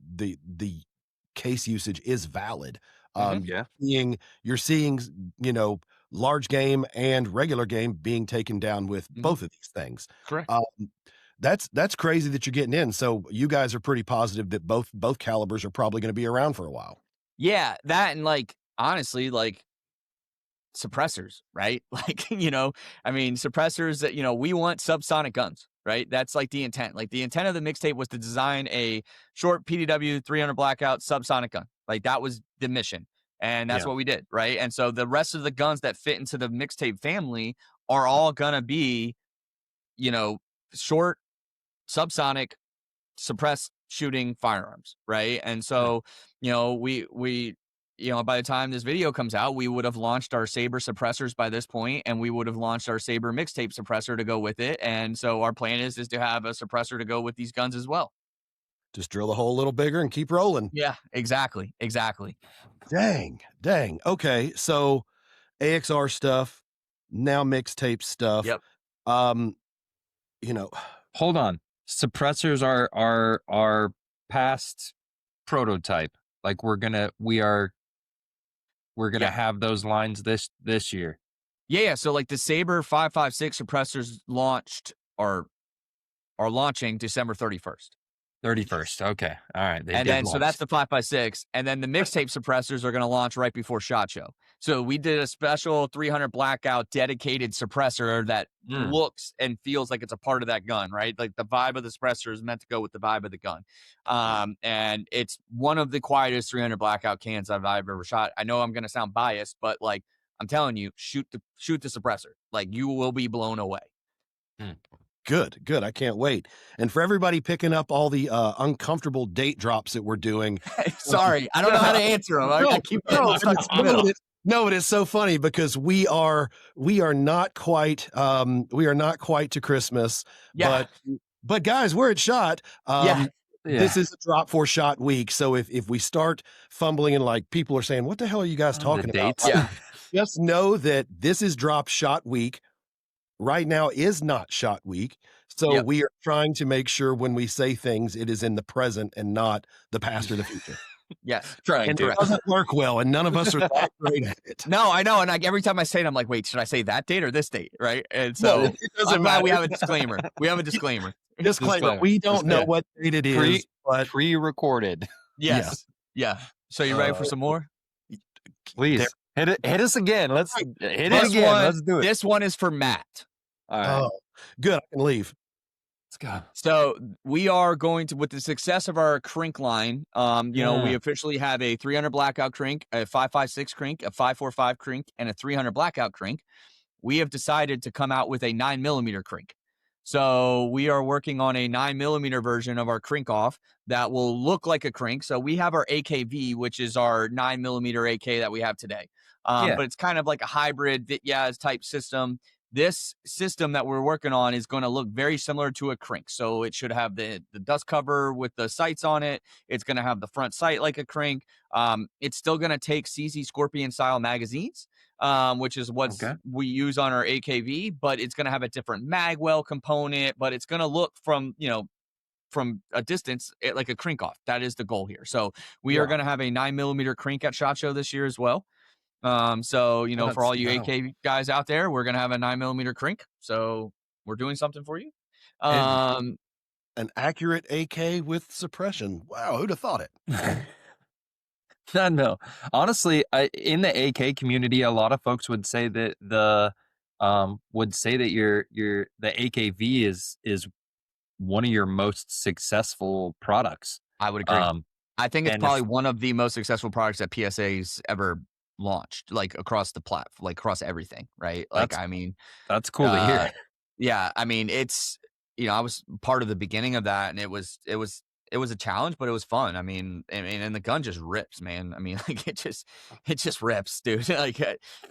[SPEAKER 3] case usage is valid. You're seeing, you know, large game and regular game being taken down with both of these things.
[SPEAKER 1] Correct.
[SPEAKER 3] That's crazy that you're getting in. So you guys are pretty positive that both calibers are probably going to be around for a while.
[SPEAKER 1] Yeah, that and like honestly, like suppressors, right? Like, you know, I mean, suppressors that, you know, we want subsonic guns, right? That's like the intent. Like the intent of the mixtape was to design a short PDW 300 blackout subsonic gun. Like that was the mission. And that's what we did, right? And so the rest of the guns that fit into the mixtape family are all gonna be, you know, short, subsonic, suppressed shooting firearms, right? And so, you know, we you know, by the time this video comes out, we would have launched our Saber suppressors by this point, and we would have launched our Saber mixtape suppressor to go with it. And so our plan is to have a suppressor to go with these guns as well.
[SPEAKER 3] Just drill the hole a little bigger and keep rolling.
[SPEAKER 1] Yeah, exactly.
[SPEAKER 3] Dang. Okay, so AXR stuff, now mixtape stuff.
[SPEAKER 1] Yep.
[SPEAKER 3] You know,
[SPEAKER 2] hold on. Suppressors are past prototype. Like we're gonna have those lines this year.
[SPEAKER 1] Yeah. So like the Saber 5.56 suppressors launched are launching December 31st.
[SPEAKER 2] 31st. Okay. All right.
[SPEAKER 1] And then so that's the 5.56. And then the mixtape suppressors are going to launch right before SHOT Show. So we did a special 300 blackout dedicated suppressor that looks and feels like it's a part of that gun, right? Like the vibe of the suppressor is meant to go with the vibe of the gun. And it's one of the quietest 300 blackout cans I've ever shot. I know I'm going to sound biased, but like I'm telling you, shoot the suppressor. Like you will be blown away.
[SPEAKER 3] Good. I can't wait. And for everybody picking up all the uncomfortable date drops that we're doing.
[SPEAKER 1] Sorry, I don't know how to answer them. I keep
[SPEAKER 3] No, but it's so funny because we are not quite to Christmas.
[SPEAKER 1] Yeah.
[SPEAKER 3] But guys, we're at SHOT. This is a drop for SHOT week. So if we start fumbling and like people are saying, what the hell are you guys talking about? Just know that this is drop SHOT week. Right now is not SHOT week. So we are trying to make sure when we say things, it is in the present and not the past or the future.
[SPEAKER 1] Yes.
[SPEAKER 3] And it doesn't work well, and none of us are that great at it.
[SPEAKER 1] No, I know. And like every time I say it, I'm like, wait, should I say that date or this date? Right. And so
[SPEAKER 3] it doesn't matter.
[SPEAKER 1] We have a disclaimer.
[SPEAKER 3] Disclaimer. We don't know what date it is, but
[SPEAKER 2] pre-recorded.
[SPEAKER 1] Yes. Yeah. So you ready for some more?
[SPEAKER 2] Please. Hit us again. Let's hit it again. Let's do it.
[SPEAKER 1] This one is for Matt.
[SPEAKER 2] All right.
[SPEAKER 3] Oh, good. I can leave.
[SPEAKER 2] Let's go.
[SPEAKER 1] So we are going to, with the success of our crink line, you know, we officially have a 300 blackout crink, a 5.56 crink, a 5.45 crink, and a 300 blackout crink. We have decided to come out with a 9mm crink. So we are working on a 9mm version of our crank off that will look like a crank. So we have our AKV, which is our 9mm AK that we have today.
[SPEAKER 2] Yeah.
[SPEAKER 1] But it's kind of like a hybrid Vityaz type system. This system that we're working on is going to look very similar to a crank. So it should have the dust cover with the sights on it. It's going to have the front sight like a crank. It's still going to take CZ Scorpion style magazines, which is what
[SPEAKER 2] Okay.
[SPEAKER 1] we use on our AKV, but it's going to have a different magwell component, but it's going to look from, from a distance like a crank off. That is the goal here. So we are
[SPEAKER 3] Yeah.
[SPEAKER 1] going to have a 9mm crank at SHOT Show this year as well. So, for all you AK guys out there, we're going to have a 9mm crank. So we're doing something for you.
[SPEAKER 3] And
[SPEAKER 1] Um,
[SPEAKER 3] an accurate AK with suppression. Wow, who'd have thought it?
[SPEAKER 2] No. Honestly, in the AK community, a lot of folks would say that the AKV is one of your most successful products.
[SPEAKER 1] I would agree. I think it's
[SPEAKER 2] And
[SPEAKER 1] probably
[SPEAKER 2] if
[SPEAKER 1] one of the most successful products that PSA's ever launched, like across the platform, like across everything, right? Like,
[SPEAKER 2] that's
[SPEAKER 1] I mean,
[SPEAKER 2] that's cool to
[SPEAKER 1] uh,
[SPEAKER 2] hear.
[SPEAKER 1] yeah, I mean, it's I was part of the beginning of that, and it was a challenge, but it was fun. I mean, and the gun just rips, man. I mean, like it just rips, dude. Like,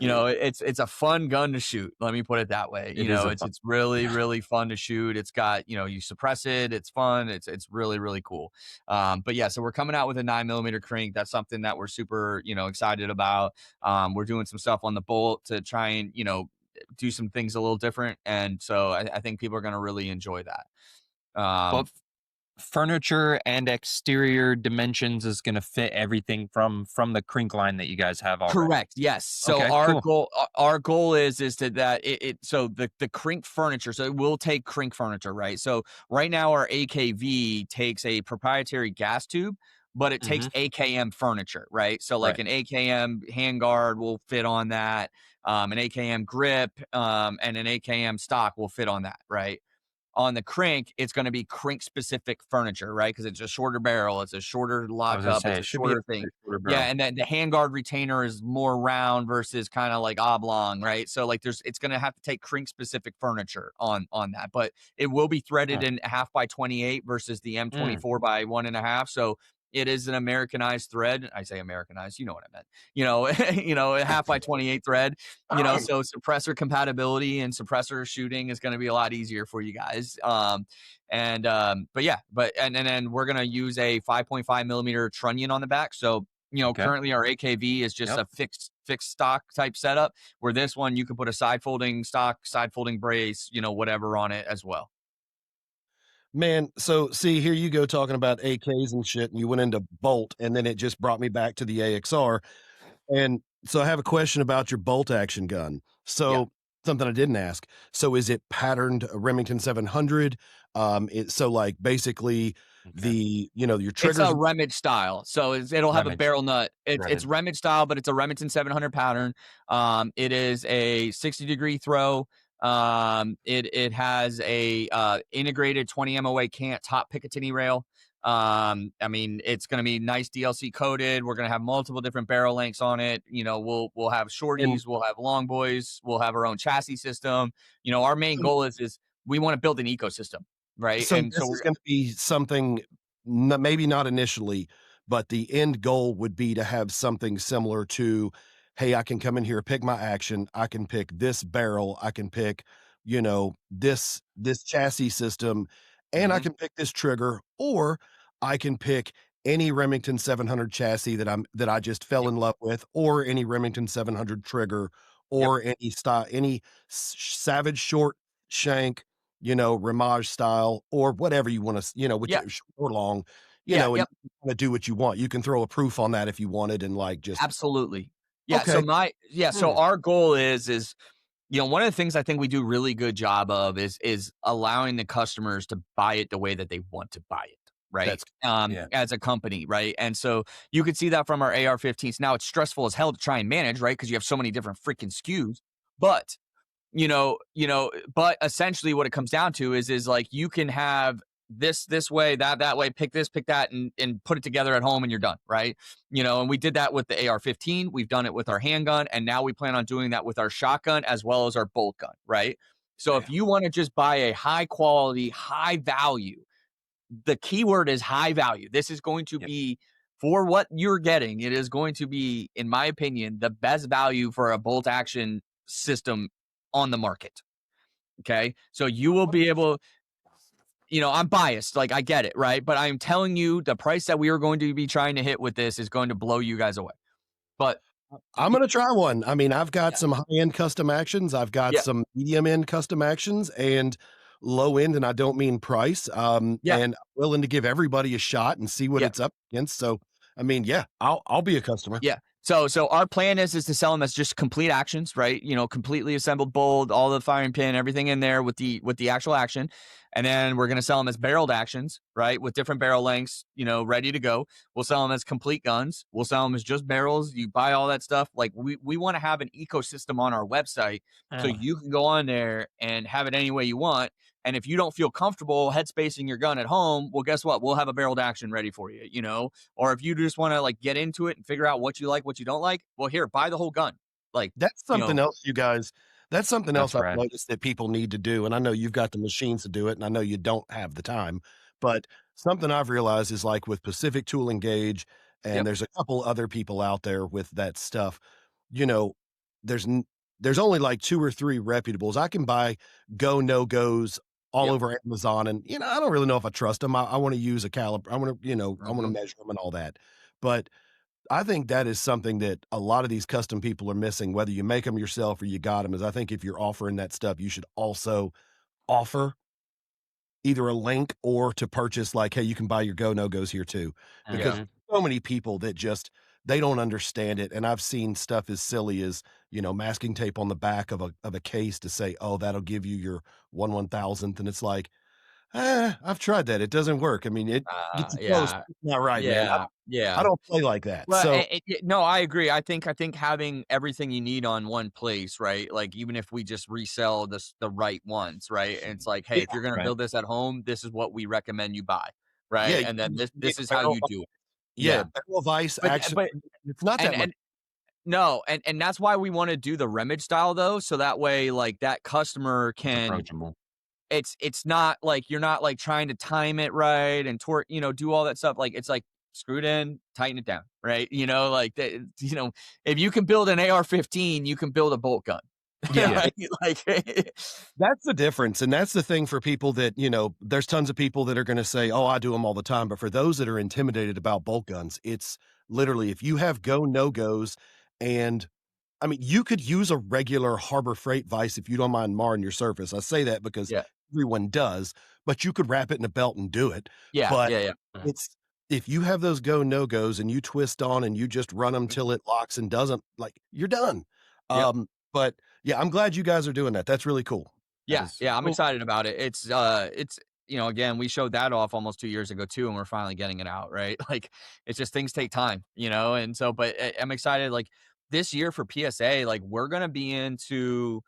[SPEAKER 1] it's a fun gun to shoot. Let me put it that way.
[SPEAKER 2] It is a
[SPEAKER 1] It's really really fun to shoot. It's got you suppress it. It's fun. It's really really cool. But yeah, so we're coming out with a 9mm crank. That's something that we're super excited about. We're doing some stuff on the bolt to try and do some things a little different, and so I think people are going to really enjoy that.
[SPEAKER 2] but furniture and exterior dimensions is going to fit everything from the crank line that you guys have already.
[SPEAKER 1] Correct. Yes. So
[SPEAKER 2] Okay,
[SPEAKER 1] our
[SPEAKER 2] cool.
[SPEAKER 1] goal, our goal is to that so the crank furniture. So we'll take crank furniture, right? So right now our AKV takes a proprietary gas tube, but it takes AKM furniture, right? So like
[SPEAKER 2] Right.
[SPEAKER 1] an AKM handguard will fit on that, an AKM grip, and an AKM stock will fit on that, right? On the crank, it's going to be crank specific furniture, right? Because it's a shorter barrel, it's a shorter
[SPEAKER 2] I was gonna
[SPEAKER 1] lockup,
[SPEAKER 2] say
[SPEAKER 1] it's
[SPEAKER 2] it
[SPEAKER 1] a
[SPEAKER 2] should be a
[SPEAKER 1] shorter thing.
[SPEAKER 2] shorter
[SPEAKER 1] Yeah,
[SPEAKER 2] barrel.
[SPEAKER 1] and then the handguard retainer is more round versus kind of like oblong, right? So like it's going to have to take crank specific furniture on that, but it will be threaded in 1/2 by 28 versus the M24 by 1.5. So it is an Americanized thread. I say Americanized, you know what I meant. A 1/2 by 28 thread. So suppressor compatibility and suppressor shooting is going to be a lot easier for you guys. But yeah, and then we're going to use a 5.5mm trunnion on the back. So,
[SPEAKER 2] Okay.
[SPEAKER 1] currently our AKV is just
[SPEAKER 2] Yep.
[SPEAKER 1] a fixed stock type setup, where this one you can put a side folding stock, side folding brace, whatever on it as well.
[SPEAKER 3] Man, so see, here you go talking about AKs and shit, and you went into Bolt, and then it just brought me back to the AXR. And so I have a question about your bolt action gun.
[SPEAKER 1] Yeah.
[SPEAKER 3] So something I didn't ask. So is it patterned Remington 700? So like basically
[SPEAKER 2] Okay.
[SPEAKER 3] your
[SPEAKER 1] It's a
[SPEAKER 3] triggers
[SPEAKER 1] Remage style, so it'll have a
[SPEAKER 2] Remington
[SPEAKER 1] barrel nut. It's
[SPEAKER 2] threaded.
[SPEAKER 1] Remage style, but it's a Remington 700 pattern. It is a 60-degree throw. It has a integrated 20 MOA cant top Picatinny rail. I mean, it's going to be nice DLC coated. We're going to have multiple different barrel lengths on it. We'll have
[SPEAKER 3] and
[SPEAKER 1] shorties, we'll have long boys, we'll have our own chassis system. Our main
[SPEAKER 3] so
[SPEAKER 1] goal is we want to build an ecosystem, right?
[SPEAKER 3] so
[SPEAKER 1] And so
[SPEAKER 3] this is
[SPEAKER 1] we're
[SPEAKER 3] going to be something maybe not initially, but the end goal would be to have something similar to, hey, I can come in here, pick my action, I can pick this barrel, I can pick, this chassis system, and I
[SPEAKER 1] Mhm.
[SPEAKER 3] can pick this trigger, or I can pick any Remington 700 chassis that I just fell
[SPEAKER 1] Yep.
[SPEAKER 3] in love with, or any Remington 700 trigger,
[SPEAKER 1] Yep.
[SPEAKER 3] or any style, any Savage short shank, Ramage style, or whatever you want to, which
[SPEAKER 1] Yeah.
[SPEAKER 3] short or long,
[SPEAKER 1] Yeah.
[SPEAKER 3] and
[SPEAKER 1] Yep.
[SPEAKER 3] you wanna do what you want. You can throw a proof on that if you wanted and like just
[SPEAKER 1] Absolutely. Yeah. So
[SPEAKER 3] okay.
[SPEAKER 1] so
[SPEAKER 3] Hmm.
[SPEAKER 1] our goal is one of the things I think we do really good job of is allowing the customers to buy it the way that they want to buy it. Right.
[SPEAKER 3] That's
[SPEAKER 2] Yeah.
[SPEAKER 1] As a company. Right. And so you could see that from our AR-15s. Now it's stressful as hell to try and manage, right? Because you have so many different freaking SKUs. But but essentially what it comes down to is like you can have this way, that way, pick this, pick that, and put it together at home and you're done, right? And we did that with the AR-15, we've done it with our handgun, and now we plan on doing that with our shotgun as well as our bolt gun, right? So if you want to just buy a high quality, high value, the keyword is high value. This is going to be, for what you're getting, it is going to be, in my opinion, the best value for a bolt action system on the market. Okay. So you will be able, I'm biased. Like, I get it, right? But I'm telling you, the price that we are going to be trying to hit with this is going to blow you guys away. But
[SPEAKER 3] I'm going to try one. I mean, I've got some high-end custom actions. I've got
[SPEAKER 1] Yeah.
[SPEAKER 3] some medium-end custom actions and low-end, and I don't mean price. And I'm willing to give everybody a shot and see what it's up against. So, I mean, I'll be a customer.
[SPEAKER 1] Yeah. So our plan is to sell them as just complete actions, right? Completely assembled bolt, all the firing pin, everything in there with the actual action. And then we're going to sell them as barreled actions, right? With different barrel lengths, ready to go. We'll sell them as complete guns. We'll sell them as just barrels. You buy all that stuff. Like, we want to have an ecosystem on our website so you can go on there and have it any way you want. And if you don't feel comfortable headspacing your gun at home, well, guess what? We'll have a barreled action ready for you, Or if you just want to like get into it and figure out what you like, what you don't like, well, here, buy the whole gun. Like,
[SPEAKER 3] that's something else, you guys. That's something else I've
[SPEAKER 2] rad.
[SPEAKER 3] noticed that people need to do. And I know you've got the machines to do it, and I know you don't have the time. But something I've realized is, like with Pacific Tool and Gauge, and there's a couple other people out there with that stuff, there's only like 2 or 3 reputables. I can buy go, no goes all over Amazon. And, I don't really know if I trust them. I want to use a caliber. I want to, I want to measure them and all that. But I think that is something that a lot of these custom people are missing, whether you make them yourself or you got them, is I think if you're offering that stuff, you should also offer either a link or to purchase, like, hey, you can buy your go, no goes here too. Because so many people that they don't understand it. And I've seen stuff as silly as, masking tape on the back of a case to say, oh, that'll give you your 1/1000th. And it's like, I've tried that. It doesn't work. I mean, it gets close. It's not right, man. I don't play like that.
[SPEAKER 1] Well,
[SPEAKER 3] So
[SPEAKER 1] no, I agree. I think having everything you need on one place, right? Like, even if we just resell the right ones, right? And it's like, hey, if you're gonna build this at home, this is what we recommend you buy, right? And then this is how you do it.
[SPEAKER 3] Barrel of ice. Actually, it's not that much.
[SPEAKER 1] No, and that's why we want to do the Remage style though, so that way, like, that customer can.
[SPEAKER 2] Approachable.
[SPEAKER 1] It's not like you're not like trying to time it right and torque, do all that stuff. Like, it's like, screw it in, tighten it down, right? Like that, if you can build an AR-15, you can build a bolt gun. Right? Like,
[SPEAKER 3] that's the difference. And that's the thing for people that, there's tons of people that are going to say, oh, I do them all the time. But for those that are intimidated about bolt guns, it's literally, if you have go, no goes, and I mean, you could use a regular Harbor Freight vise if you don't mind marring your surface. I say that because everyone does, but you could wrap it in a belt and do it. It's, if you have those go, no goes and you twist on and you just run them till it locks and doesn't, like, you're done. But yeah, I'm glad you guys are doing that. That's really cool.
[SPEAKER 1] I'm excited about it. It's again, we showed that off almost 2 years ago too, and we're finally getting it out, right? Like, it's just, things take time, and so, but I'm excited. Like, this year for PSA, like, we're gonna be into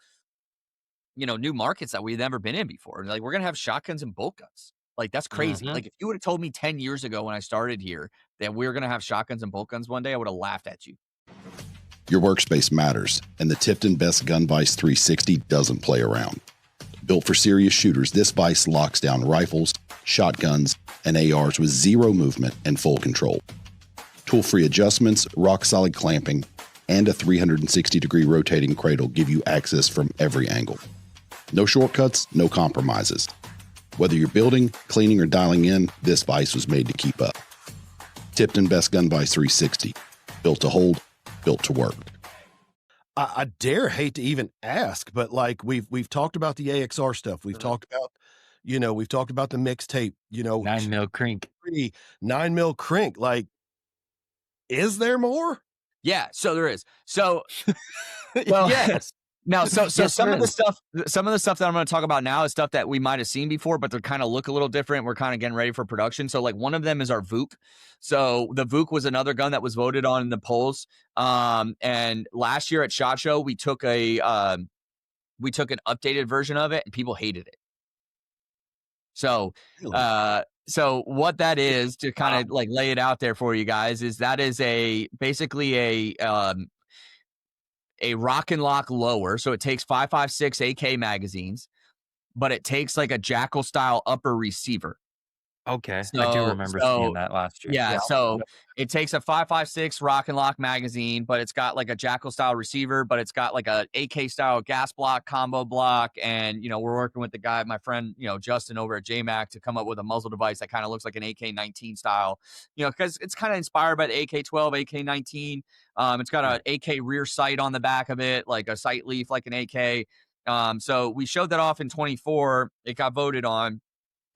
[SPEAKER 1] new markets that we've never been in before. Like, we're gonna have shotguns and bolt guns. Like, that's crazy. Like, if you would have told me 10 years ago when I started here that we were gonna have shotguns and bolt guns one day, I would have laughed at you.
[SPEAKER 4] Your workspace matters, and the Tipton Best Gun Vise 360 doesn't play around. Built for serious shooters, this vise locks down rifles, shotguns, and ARs with zero movement and full control. Tool-free adjustments, rock-solid clamping, and a 360-degree rotating cradle give you access from every angle. No shortcuts, no compromises. Whether you're building, cleaning, or dialing in, this vise was made to keep up. Tipton Best Gun Vise 360. Built to hold, built to work.
[SPEAKER 3] I dare hate to even ask, but like, we've talked about the AXR stuff. We've talked about, we've talked about the mixtape,
[SPEAKER 2] 9mm crink.
[SPEAKER 3] 9mm crink. Like, is there more?
[SPEAKER 1] Yeah, so there is. So, well,
[SPEAKER 3] yes.
[SPEAKER 1] Now, so some of the stuff that I'm going to talk about now is stuff that we might have seen before, but they kind of look a little different. We're kind of getting ready for production. So, like, one of them is our VOOC. So the VOOC was another gun that was voted on in the polls. And last year at SHOT Show, we took an updated version of it, and people hated it. So, so what that is, to kind of like lay it out there for you guys, is that is basically a rock and lock lower. So it takes 5.56 AK magazines. but it takes like a jackal style upper receiver.
[SPEAKER 2] Okay, I do remember seeing that last year.
[SPEAKER 1] Yeah,
[SPEAKER 3] Yeah.
[SPEAKER 1] so it takes a 5.56 Rock and Lock magazine, but it's got like a Jackal style receiver, but it's got like a AK style gas block, combo block, and we're working with the guy, my friend, Justin over at JMac to come up with a muzzle device that kind of looks like an AK-19 style, because it's kind of inspired by the AK-12, AK-19. It's got an AK rear sight on the back of it, like a sight leaf, like an AK. So we showed that off in 24. It got voted on.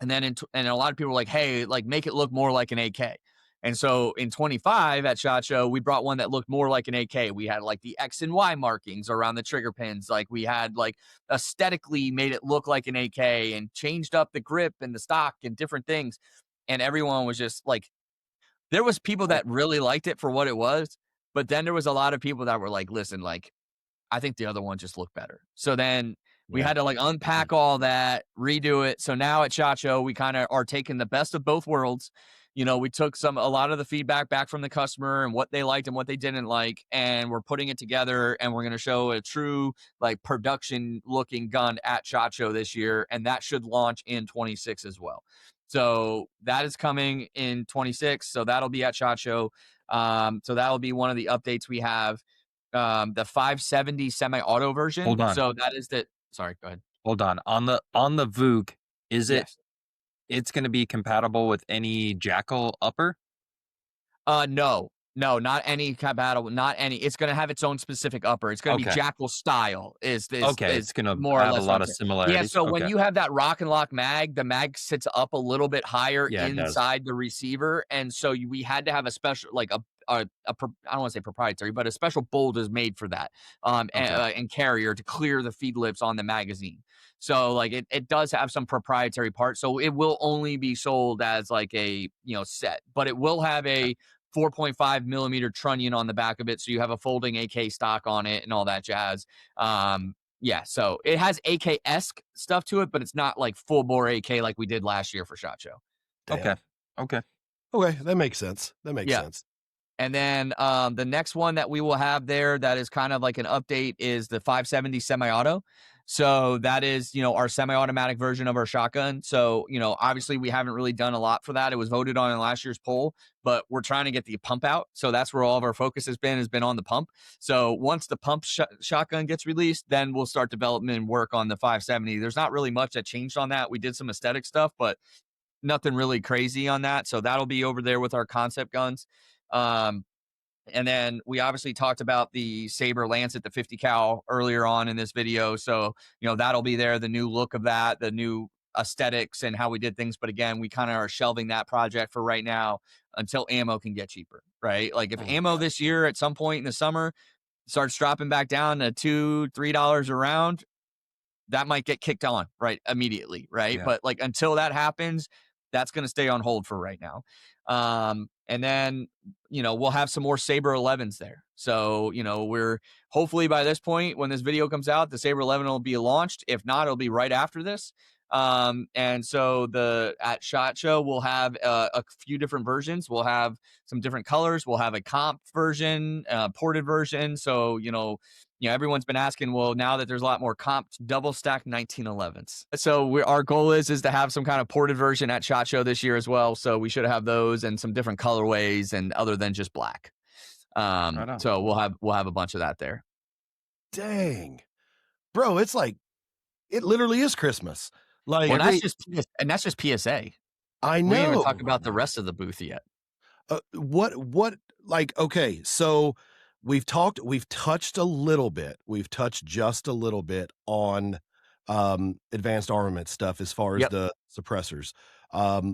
[SPEAKER 1] And then and a lot of people were like, hey, like make it look more like an AK. And so in 25 at SHOT Show, we brought one that looked more like an AK. We had like the X and Y markings around the trigger pins. Like we had like aesthetically made it look like an AK and changed up the grip and the stock and different things. And everyone was just like, there was people that really liked it for what it was. But then there was a lot of people that were like, listen, like, I think the other one just looked better. So then we had to like unpack all that, redo it. So now at SHOT Show, we kind of are taking the best of both worlds. We took a lot of the feedback back from the customer and what they liked and what they didn't like, and we're putting it together, and we're going to show a true like production looking gun at SHOT Show this year, and that should launch in 26 as well. So that is coming in 26. So that'll be at SHOT Show. So that'll be one of the updates we have. The 570 semi-auto version.
[SPEAKER 2] Hold on.
[SPEAKER 1] So that is the. Sorry, go ahead.
[SPEAKER 2] Hold on. On the VOOG, is it?
[SPEAKER 1] Yes.
[SPEAKER 2] It's going to be compatible with any Jackal upper?
[SPEAKER 1] No, not any compatible. Not any. It's going to have its own specific upper. It's going to be Jackal style. Is
[SPEAKER 2] it's going to
[SPEAKER 1] more
[SPEAKER 2] have
[SPEAKER 1] or less
[SPEAKER 2] a lot of similarities.
[SPEAKER 1] Yeah. So when you have that Rock and Lock mag, the mag sits up a little bit higher inside the receiver, and so we had to have a special like I don't want to say proprietary, but a special bolt is made for that and carrier to clear the feed lips on the magazine. So like it does have some proprietary parts. So it will only be sold as like a set, but it will have a 4.5 millimeter trunnion on the back of it. So you have a folding AK stock on it and all that jazz. So it has AK-esque stuff to it, but it's not like full bore AK like we did last year for SHOT Show.
[SPEAKER 3] Damn.
[SPEAKER 2] Okay.
[SPEAKER 3] That makes sense. Sense.
[SPEAKER 1] And then the next one that we will have there that is kind of like an update is the 570 semi-auto. So that is, our semi-automatic version of our shotgun. So, obviously we haven't really done a lot for that. It was voted on in last year's poll, but we're trying to get the pump out. So that's where all of our focus has been on the pump. So once the pump shotgun gets released, then we'll start development and work on the 570. There's not really much that changed on that. We did some aesthetic stuff, but nothing really crazy on that. So that'll be over there with our concept guns. And then we obviously talked about the Saber Lance at the 50 cal earlier on in this video. So, that'll be there, the new look of that, the new aesthetics and how we did things. But again, we kind of are shelving that project for right now until ammo can get cheaper, right? Like if ammo this year at some point in the summer starts dropping back down to $2-3 a round, that might get kicked on right immediately, right?
[SPEAKER 2] Yeah.
[SPEAKER 1] But like until that happens, that's going to stay on hold for right now. And then, we'll have some more Saber 11s there. So, we're hopefully by this point, when this video comes out, the Saber 11 will be launched. If not, it'll be right after this. And so at SHOT Show, we'll have a few different versions. We'll have some different colors. We'll have a comp version, ported version. So, everyone's been asking, well, now that there's a lot more comp double stack 1911s. So our goal is to have some kind of ported version at SHOT Show this year as well. So we should have those and some different colorways and other than just black. So we'll have a bunch of that there.
[SPEAKER 3] Dang, bro. It's like, it literally is Christmas. Like,
[SPEAKER 1] well, that's just PSA.
[SPEAKER 3] I know.
[SPEAKER 1] We didn't even talk about the rest of the booth yet.
[SPEAKER 3] What, like, okay. So we've touched a little bit. We've touched just a little bit on advanced armament stuff as far as the suppressors.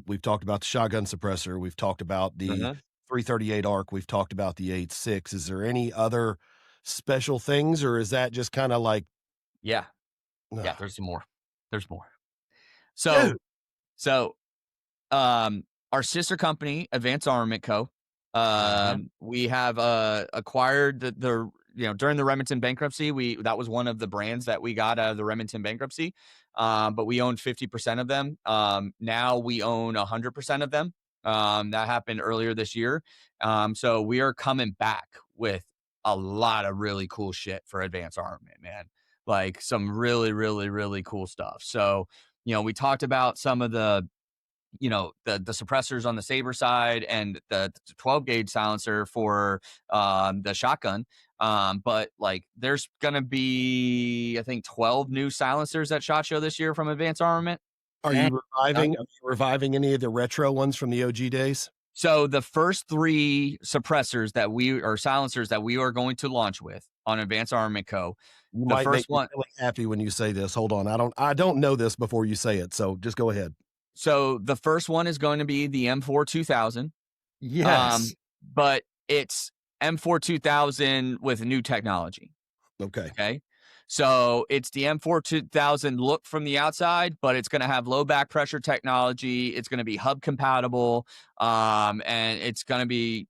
[SPEAKER 3] We've talked about the shotgun suppressor. We've talked about the 338 ARC. We've talked about the 8.6. Is there any other special things, or is that just kind of like?
[SPEAKER 1] Yeah, there's some more. There's more.
[SPEAKER 3] Dude.
[SPEAKER 1] So our sister company, Advanced Armament Co. We have acquired the during the Remington bankruptcy, that was one of the brands that we got out of the Remington bankruptcy. But we owned 50% of them. Now we own 100% of them. That happened earlier this year. So we are coming back with a lot of really cool shit for Advanced Armament, man. like some really, really, really cool stuff. So, we talked about some of the the suppressors on the Saber side and the 12 gauge silencer for the shotgun. But like there's gonna be I think 12 new silencers at SHOT Show this year from Advanced Armament.
[SPEAKER 3] Are you reviving any of the retro ones from the OG days?
[SPEAKER 1] So the first 3 suppressors silencers that we are going to launch with on Advanced Armament Co.
[SPEAKER 3] You
[SPEAKER 1] The
[SPEAKER 3] might
[SPEAKER 1] first
[SPEAKER 3] make me
[SPEAKER 1] one.
[SPEAKER 3] really happy when you say this. Hold on. I don't know this before you say it, so just go ahead.
[SPEAKER 1] So the first one is going to be the M4 2000.
[SPEAKER 2] Yes.
[SPEAKER 1] But it's M4 2000 with new technology.
[SPEAKER 3] Okay.
[SPEAKER 1] So it's the M4 2000 look from the outside, but it's going to have low back pressure technology. It's going to be hub compatible. And it's going to be,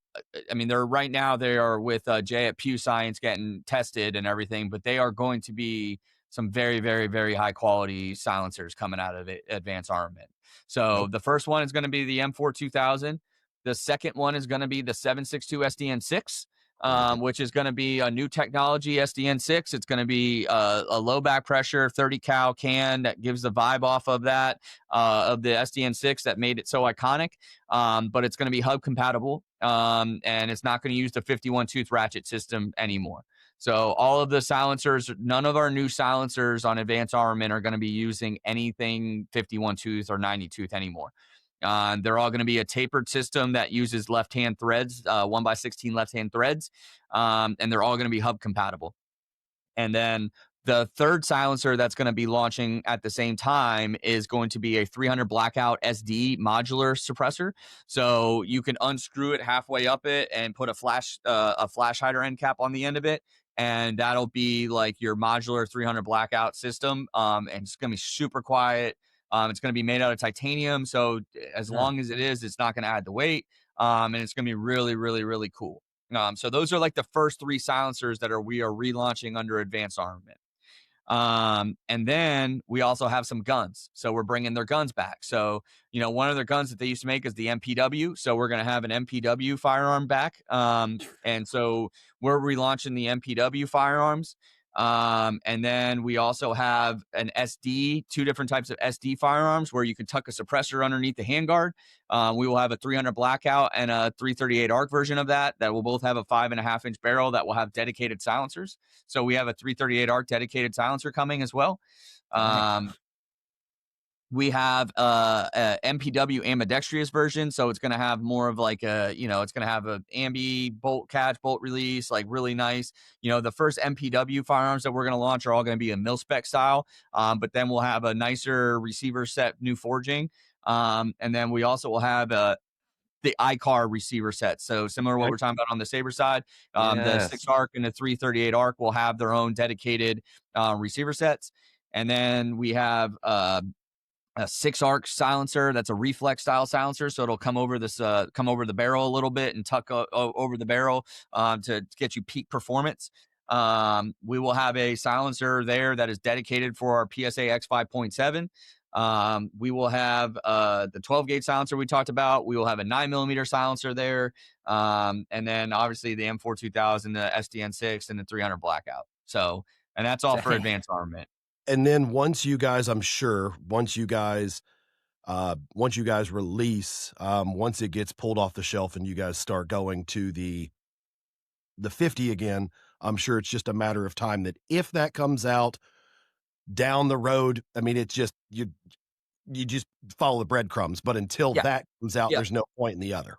[SPEAKER 1] I mean, right now they are with Jay at Pew Science getting tested and everything, but they are going to be some very, very, very high quality silencers coming out of Advanced Armament. So the first one is going to be the M4 2000. The second one is going to be the 762 SDN6. Which is going to be a new technology SDN6. It's going to be a low back pressure 30 cal can that gives the vibe off of that of the SDN6 that made it so iconic. But it's going to be hub compatible and it's not going to use the 51 tooth ratchet system anymore. So all of the silencers, none of our new silencers on Advanced Armament are going to be using anything 51 tooth or 90 tooth anymore. They're all going to be a tapered system that uses left-hand threads, 1x16 left-hand threads, and they're all going to be hub compatible. And then the third silencer that's going to be launching at the same time is going to be a 300 blackout SD modular suppressor. So you can unscrew it halfway up it and put a flash hider end cap on the end of it. And that'll be like your modular 300 blackout system. And it's going to be super quiet. It's going to be made out of titanium. So as long as it is, it's not going to add the weight. And it's going to be really, really, really cool. So those are like the first 3 silencers that we are relaunching under Advanced Armament. And then we also have some guns. So we're bringing their guns back. So, one of their guns that they used to make is the MPW. So we're going to have an MPW firearm back. And so we're relaunching the MPW firearms. And then we also have an SD, 2 different types of SD firearms where you can tuck a suppressor underneath the handguard. We will have a 300 blackout and a 338 arc version of that will both have a 5.5 inch barrel that will have dedicated silencers. So we have a 338 arc dedicated silencer coming as well. We have a MPW ambidextrous version, so it's going to have more of like it's going to have a ambi bolt catch, bolt release, like really nice. The first MPW firearms that we're going to launch are all going to be a mil-spec style, but then we'll have a nicer receiver set, new forging, and then we also will have the ICAR receiver set. So similar to what we're talking about on the Saber side, the 6 arc and the 338 arc will have their own dedicated receiver sets, and then we have a 6 arc silencer that's a reflex style silencer, so it'll come over the barrel a little bit and tuck over the barrel to get you peak performance. We will have a silencer there that is dedicated for our PSA X5.7. We will have the 12 gauge silencer we talked about. We will have a 9mm silencer there, and then obviously the M4 2000, the SDN6, and the 300 blackout. So, and that's all for Advanced Armament.
[SPEAKER 3] And then once you guys release, once it gets pulled off the shelf and you guys start going to the 50 again, I'm sure it's just a matter of time that if that comes out down the road, I mean, it's just, you just follow the breadcrumbs, but until that comes out, there's no point in the other.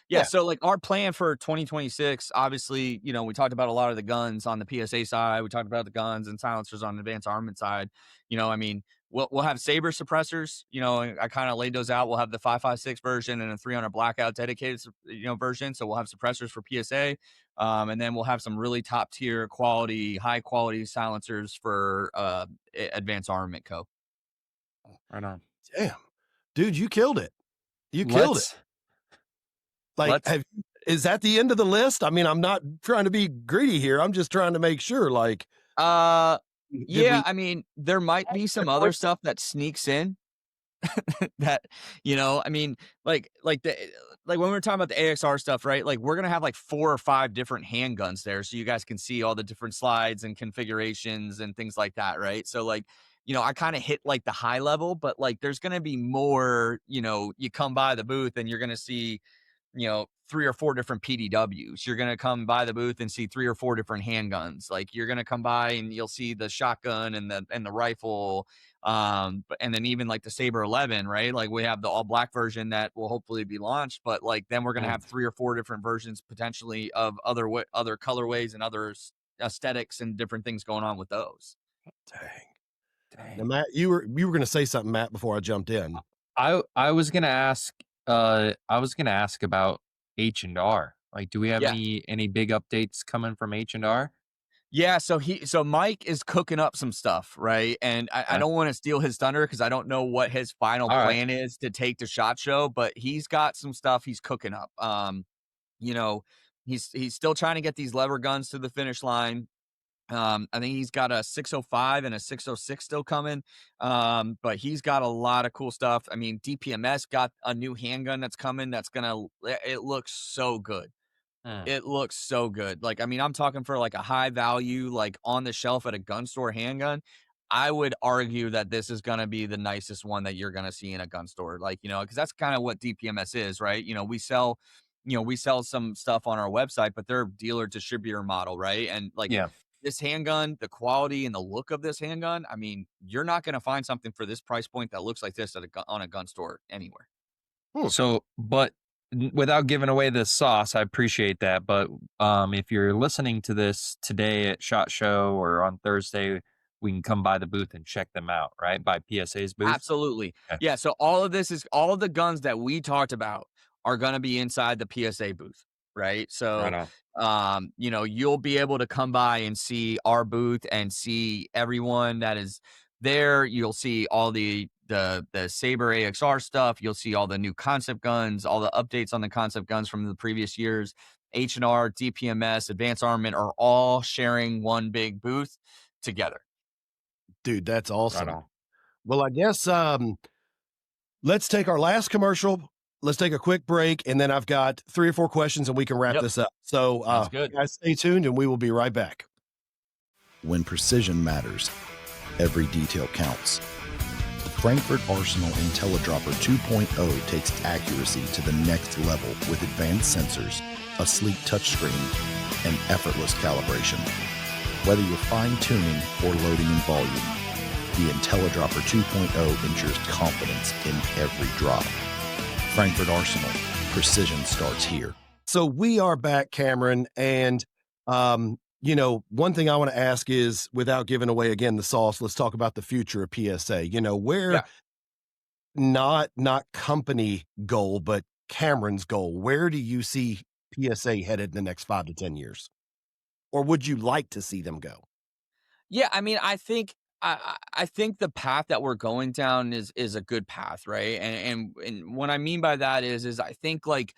[SPEAKER 1] Yeah, so like our plan for 2026, obviously, we talked about a lot of the guns on the PSA side. We talked about the guns and silencers on the Advanced Armament side. I mean, we'll have Saber suppressors. I kind of laid those out. We'll have the 5.56 version and a 300 blackout dedicated, version. So we'll have suppressors for PSA, and then we'll have some really top tier quality, high quality silencers for Advanced Armament Co.
[SPEAKER 2] Right on.
[SPEAKER 3] Damn, dude, you killed it. Killed it. Like, is that the end of the list? I mean, I'm not trying to be greedy here. I'm just trying to make sure, like,
[SPEAKER 1] I mean, there might be some other stuff that sneaks in that, I mean, like like when we were talking about the AXR stuff, right? Like we're gonna have like 4 or 5 different handguns there, so you guys can see all the different slides and configurations and things like that, right? So like, I kind of hit like the high level, but like there's gonna be more. You come by the booth and you're gonna see 3 or 4 different PDWs. You're going to come by the booth and see 3 or 4 different handguns. Like you're going to come by and you'll see the shotgun and the rifle. And then even like the Saber 11, right? Like we have the all black version that will hopefully be launched, but like then we're going to have 3 or 4 different versions potentially of other colorways and other aesthetics and different things going on with those.
[SPEAKER 3] Dang. Now, Matt, you were going to say something, Matt, before I jumped in.
[SPEAKER 2] I was gonna ask about H&R. Like, do we have any big updates coming from H&R?
[SPEAKER 1] Yeah, so Mike is cooking up some stuff, right? And I don't want to steal his thunder because I don't know what his final plan is to take to SHOT Show, but he's got some stuff he's cooking up. He's still trying to get these lever guns to the finish line. I think he's got a 605 and a 606 still coming. But he's got a lot of cool stuff. I mean, DPMS got a new handgun that's coming. It looks so good. It looks so good. Like, I mean, I'm talking for like a high value, like on the shelf at a gun store handgun. I would argue that this is going to be the nicest one that you're going to see in a gun store. Like, because that's kind of what DPMS is, right? We sell some stuff on our website, but they're dealer distributor model, right? And like, this handgun, the quality and the look of this handgun, I mean, you're not going to find something for this price point that looks like this on a gun store anywhere.
[SPEAKER 2] So, but without giving away the sauce, I appreciate that. But if you're listening to this today at SHOT Show or on Thursday, we can come by the booth and check them out, right? By PSA's booth?
[SPEAKER 1] Absolutely. Okay. Yeah, so all of the guns that we talked about are going to be inside the PSA booth, right? So, you'll be able to come by and see our booth and see everyone that is there. You'll see all the Saber AXR stuff. You'll see all the new concept guns, all the updates on the concept guns from the previous years. H&R, DPMS, Advanced Armament are all sharing one big booth together.
[SPEAKER 3] Dude, that's awesome. Right on. Well, I guess let's take our last commercial. Let's take a quick break, and then I've got 3 or 4 questions, and we can wrap this up. So, guys, stay tuned, and we will be right back.
[SPEAKER 4] When precision matters, every detail counts. The Frankfurt Arsenal IntelliDropper 2.0 takes accuracy to the next level with advanced sensors, a sleek touchscreen, and effortless calibration. Whether you're fine-tuning or loading in volume, the IntelliDropper 2.0 ensures confidence in every drop. Frankfurt Arsenal, precision starts here.
[SPEAKER 3] So we are back, Cameron, and one thing I want to ask is, without giving away again the sauce, let's talk about the future of PSA. Where not company goal, but Cameron's goal. Where do you see PSA headed in the next 5 to 10 years? Or would you like to see them go?
[SPEAKER 1] Yeah, I mean, I think the path that we're going down is a good path, right? And what I mean by that is I think like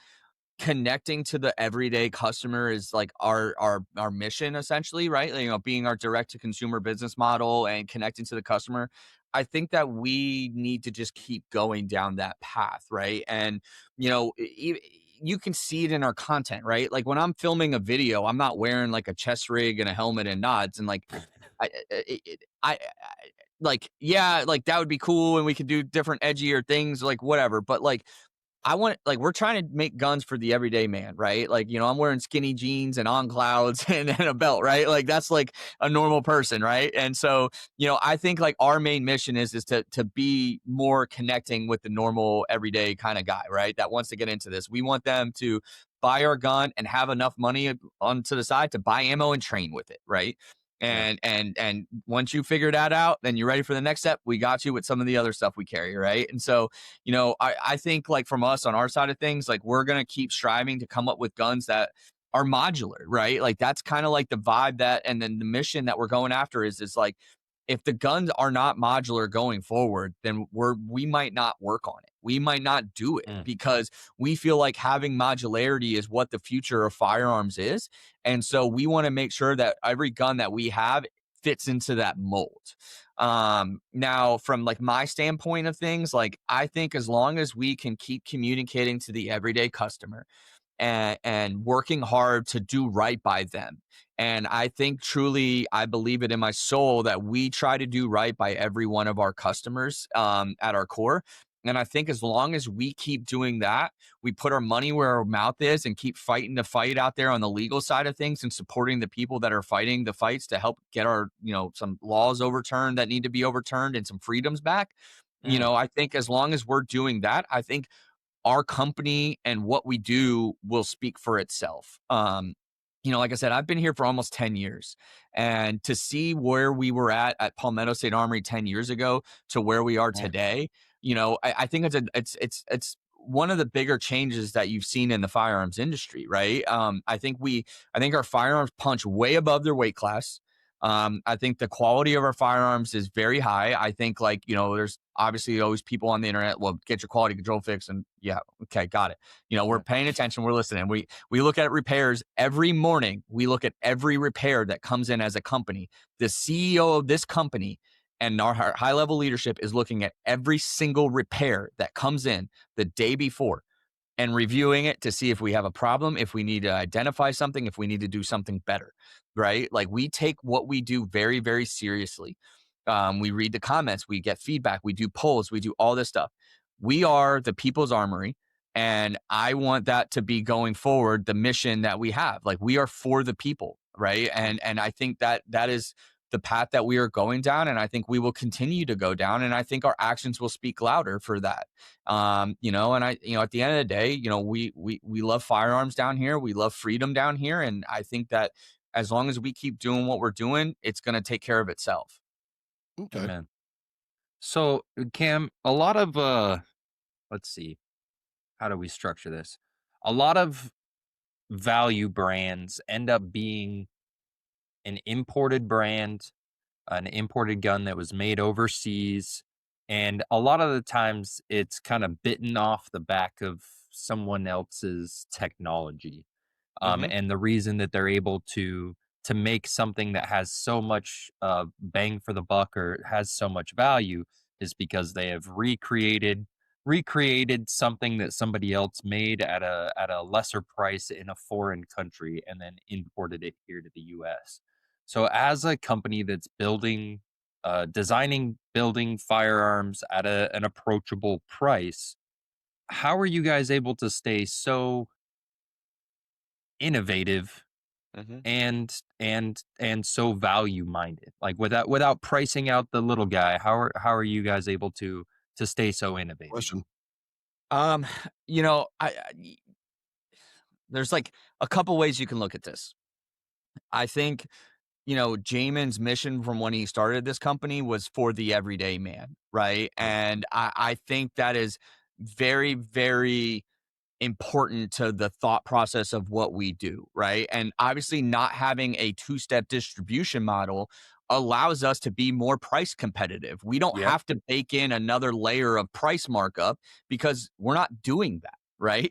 [SPEAKER 1] connecting to the everyday customer is like our mission essentially, right? Being our direct to consumer business model and connecting to the customer. I think that we need to just keep going down that path, right? And you can see it in our content, right? Like when I'm filming a video, I'm not wearing like a chest rig and a helmet and nods, and like I like that would be cool, and we could do different edgier things, like whatever. But like we're trying to make guns for the everyday man, right? Like, I'm wearing skinny jeans and on clouds and a belt, right? Like that's like a normal person, right? And so, I think like our main mission is to be more connecting with the normal everyday kind of guy, right? That wants to get into this. We want them to buy our gun and have enough money onto the side to buy ammo and train with it, right? And once you figure that out, then you're ready for the next step. We got you with some of the other stuff we carry, right? And so, I think like from us on our side of things, like we're gonna keep striving to come up with guns that are modular, right? Like that's kind of like the vibe and then the mission that we're going after is like, if the guns are not modular going forward, then we might not work on it. We might not do it because we feel like having modularity is what the future of firearms is. And so we want to make sure that every gun that we have fits into that mold. Now from like my standpoint of things, like I think as long as we can keep communicating to the everyday customer and working hard to do right by them. And I think truly, I believe it in my soul that we try to do right by every one of our customers at our core. And I think as long as we keep doing that, we put our money where our mouth is and keep fighting the fight out there on the legal side of things and supporting the people that are fighting the fights to help get our, some laws overturned that need to be overturned and some freedoms back. I think as long as we're doing that, I think our company and what we do will speak for itself. Like I said, I've been here for almost 10 years, and to see where we were at Palmetto State Armory 10 years ago to where we are today, I think it's one of the bigger changes that you've seen in the firearms industry, right? I think our firearms punch way above their weight class. I think the quality of our firearms is very high. I think there's obviously always people on the internet, well, get your quality control fix. And yeah, okay, got it. We're paying attention. We're listening. We look at repairs every morning. We look at every repair that comes in as a company. The CEO of this company and our high level leadership is looking at every single repair that comes in the day before and reviewing it to see if we have a problem, if we need to identify something, if we need to do something better, right? Like we take what we do very, very seriously. We read the comments, we get feedback, we do polls, we do all this stuff. We are the People's Armory, and I want that to be going forward, the mission that we have. Like we are for the people, right? And I think that is the path that we are going down, and I think we will continue to go down, and I think our actions will speak louder for that. And at the end of the day, we love firearms down here, we love freedom down here, and I think that as long as we keep doing what we're doing, it's going to take care of itself.
[SPEAKER 3] Okay.
[SPEAKER 2] Amen. So Cam, a lot of let's see, how do we structure this? A lot of value brands end up being an imported brand, an imported gun that was made overseas. And a lot of the times it's kind of bitten off the back of someone else's technology. And the reason that they're able to make something that has so much bang for the buck or has so much value is because they have recreated something that somebody else made at a lesser price in a foreign country and then imported it here to the US. So as a company that's building building firearms at an approachable price, how are you guys able to stay so innovative and so value minded, like without pricing out the little guy? How are you guys able to stay so innovative?
[SPEAKER 3] Question.
[SPEAKER 1] There's like a couple ways you can look at this. I think Jamin's mission from when he started this company was for the everyday man, right? And I think that is very, very important to the thought process of what we do, right? And obviously not having a two-step distribution model allows us to be more price competitive. We don't have to bake in another layer of price markup because we're not doing that, right?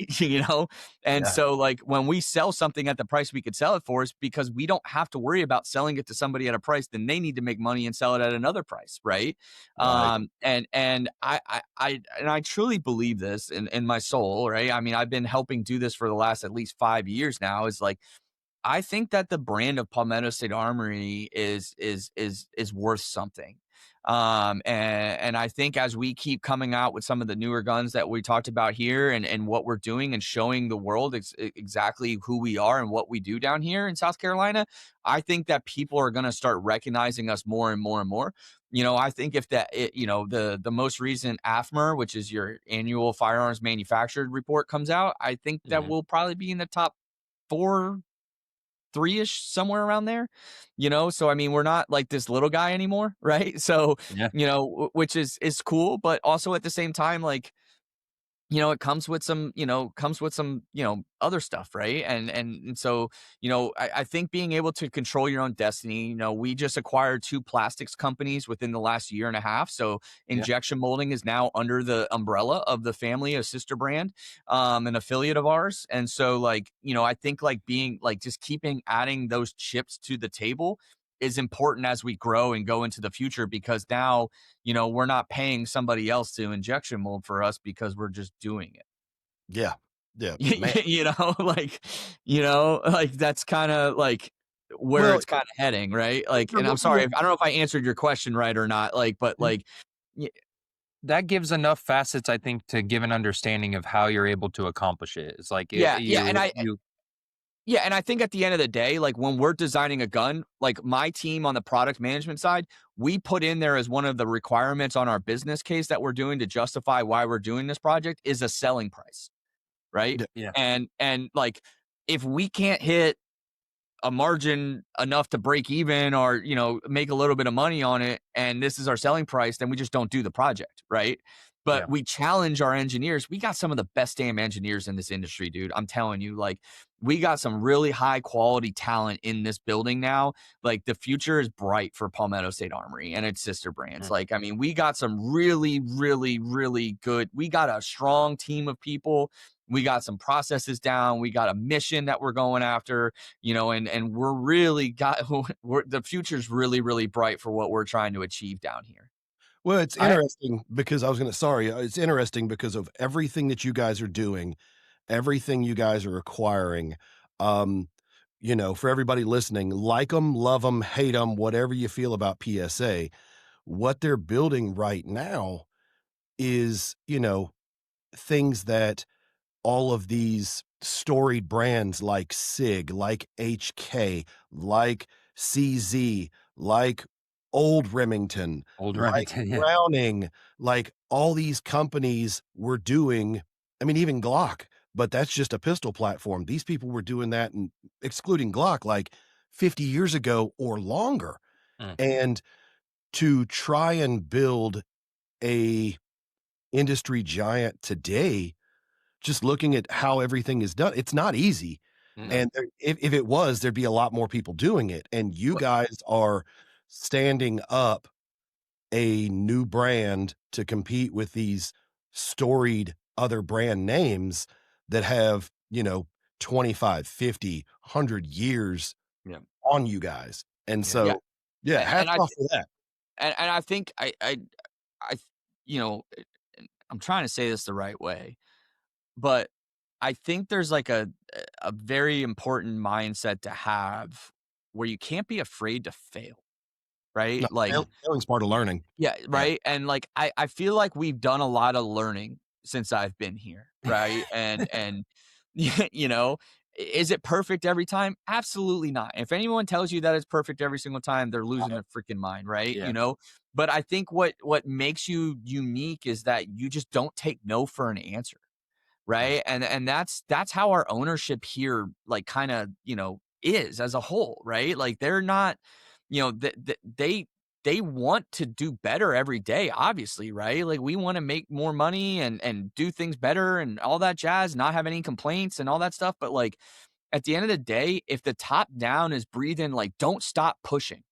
[SPEAKER 1] And so like when we sell something at the price we could sell it for, is because we don't have to worry about selling it to somebody at a price, then they need to make money and sell it at another price, right? And I truly believe this in my soul, right? I mean, I've been helping do this for the last at least 5 years now. Is like, I think that the brand of Palmetto State Armory is worth something. And I think as we keep coming out with some of the newer guns that we talked about here and what we're doing and showing the world exactly who we are and what we do down here in South Carolina, I think that people are going to start recognizing us more and more and more. I think if the most recent AFMR, which is your annual firearms manufactured report, comes out, I think that we'll probably be in the top 4, 3-ish, somewhere around there, so I mean, we're not like this little guy anymore, right? So which is cool, but also at the same time, like, it comes with some other stuff, right? And so I think being able to control your own destiny. We just acquired 2 plastics companies within the last year and a half, so injection molding is now under the umbrella of the family, a sister brand, an affiliate of ours. And so like I think like being like just keeping adding those chips to the table is important as we grow and go into the future, because now, we're not paying somebody else to injection mold for us because we're just doing it.
[SPEAKER 3] Yeah. Yeah. Man.
[SPEAKER 1] Like that's kind of like where
[SPEAKER 3] Well,
[SPEAKER 1] it's kind of heading, right? Like,
[SPEAKER 3] you're
[SPEAKER 1] and I'm
[SPEAKER 3] looking
[SPEAKER 1] sorry,
[SPEAKER 3] at,
[SPEAKER 1] I don't know if I answered your question right or not, like, but like, y-
[SPEAKER 2] That gives enough facets, I think, to give an understanding of how you're able to accomplish it. It's like
[SPEAKER 1] yeah, yeah, and I think at the end of the day, like when we're designing a gun, like my team on the product management side, we put in there as one of the requirements on our business case that we're doing to justify why we're doing this project is a selling price, right?
[SPEAKER 2] Yeah.
[SPEAKER 1] And like if we can't hit a margin enough to break even or make a little bit of money on it, and this is our selling price, then we just don't do the project, right?
[SPEAKER 2] Yeah.
[SPEAKER 1] But we challenge our engineers. We got some of the best damn engineers in this industry, dude. I'm telling you, like, we got some really high quality talent in this building now. Like, the future is bright for Palmetto State Armory and its sister brands. Like, I mean, we got some really, really, really good. We got a strong team of people. We got some processes down. We got a mission that we're going after, and we're really the future's really, really bright for what we're trying to achieve down here.
[SPEAKER 3] well, it's
[SPEAKER 2] I
[SPEAKER 3] interesting because it's interesting because of everything that you guys are doing, everything you guys are acquiring. Um, for everybody listening, like them, love them, hate them, whatever you feel about PSA, what they're building right now is, things that all of these storied brands like SIG, like HK, like CZ, like Old Remington,
[SPEAKER 2] Old
[SPEAKER 3] like
[SPEAKER 2] Remington, yeah.
[SPEAKER 3] Browning, like all these companies were doing. I mean, even Glock, but that's just a pistol platform. These people were doing that, and excluding Glock, like 50 years ago or longer.
[SPEAKER 2] Mm.
[SPEAKER 3] And to try and build a industry giant today, just looking at how everything is done, it's not easy.
[SPEAKER 2] No.
[SPEAKER 3] And if it was, there'd be a lot more people doing it. And you
[SPEAKER 1] Well,
[SPEAKER 3] guys are standing up a new brand to compete with these storied other brand names that have, 25, 50, 100 years
[SPEAKER 1] yeah,
[SPEAKER 3] on you guys. And
[SPEAKER 2] Yeah.
[SPEAKER 1] yeah,
[SPEAKER 3] so, yeah,
[SPEAKER 1] and
[SPEAKER 3] hats
[SPEAKER 1] I
[SPEAKER 3] off for that.
[SPEAKER 1] and I think I you know I'm trying to say this the right way, but I think there's like a very important mindset to have where you can't be afraid to fail, right?
[SPEAKER 3] No,
[SPEAKER 1] Like,
[SPEAKER 3] failing's part of learning.
[SPEAKER 1] yeah,
[SPEAKER 2] Yeah.
[SPEAKER 1] right. And like I feel like we've done a lot of learning since I've been here, right? And you know, is it perfect every time? Absolutely not. If anyone tells you that it's perfect every single time, they're losing their freaking mind, right?
[SPEAKER 2] Yeah.
[SPEAKER 1] But I think what makes you unique is that you just don't take no for an answer, right? And that's how our ownership here like kind of is as a whole, right? Like they're not they want to do better every day, obviously, right? Like we want to make more money and do things better and all that jazz, not have any complaints and all that stuff, but like at the end of the day, if the top down is breathing like don't stop pushing,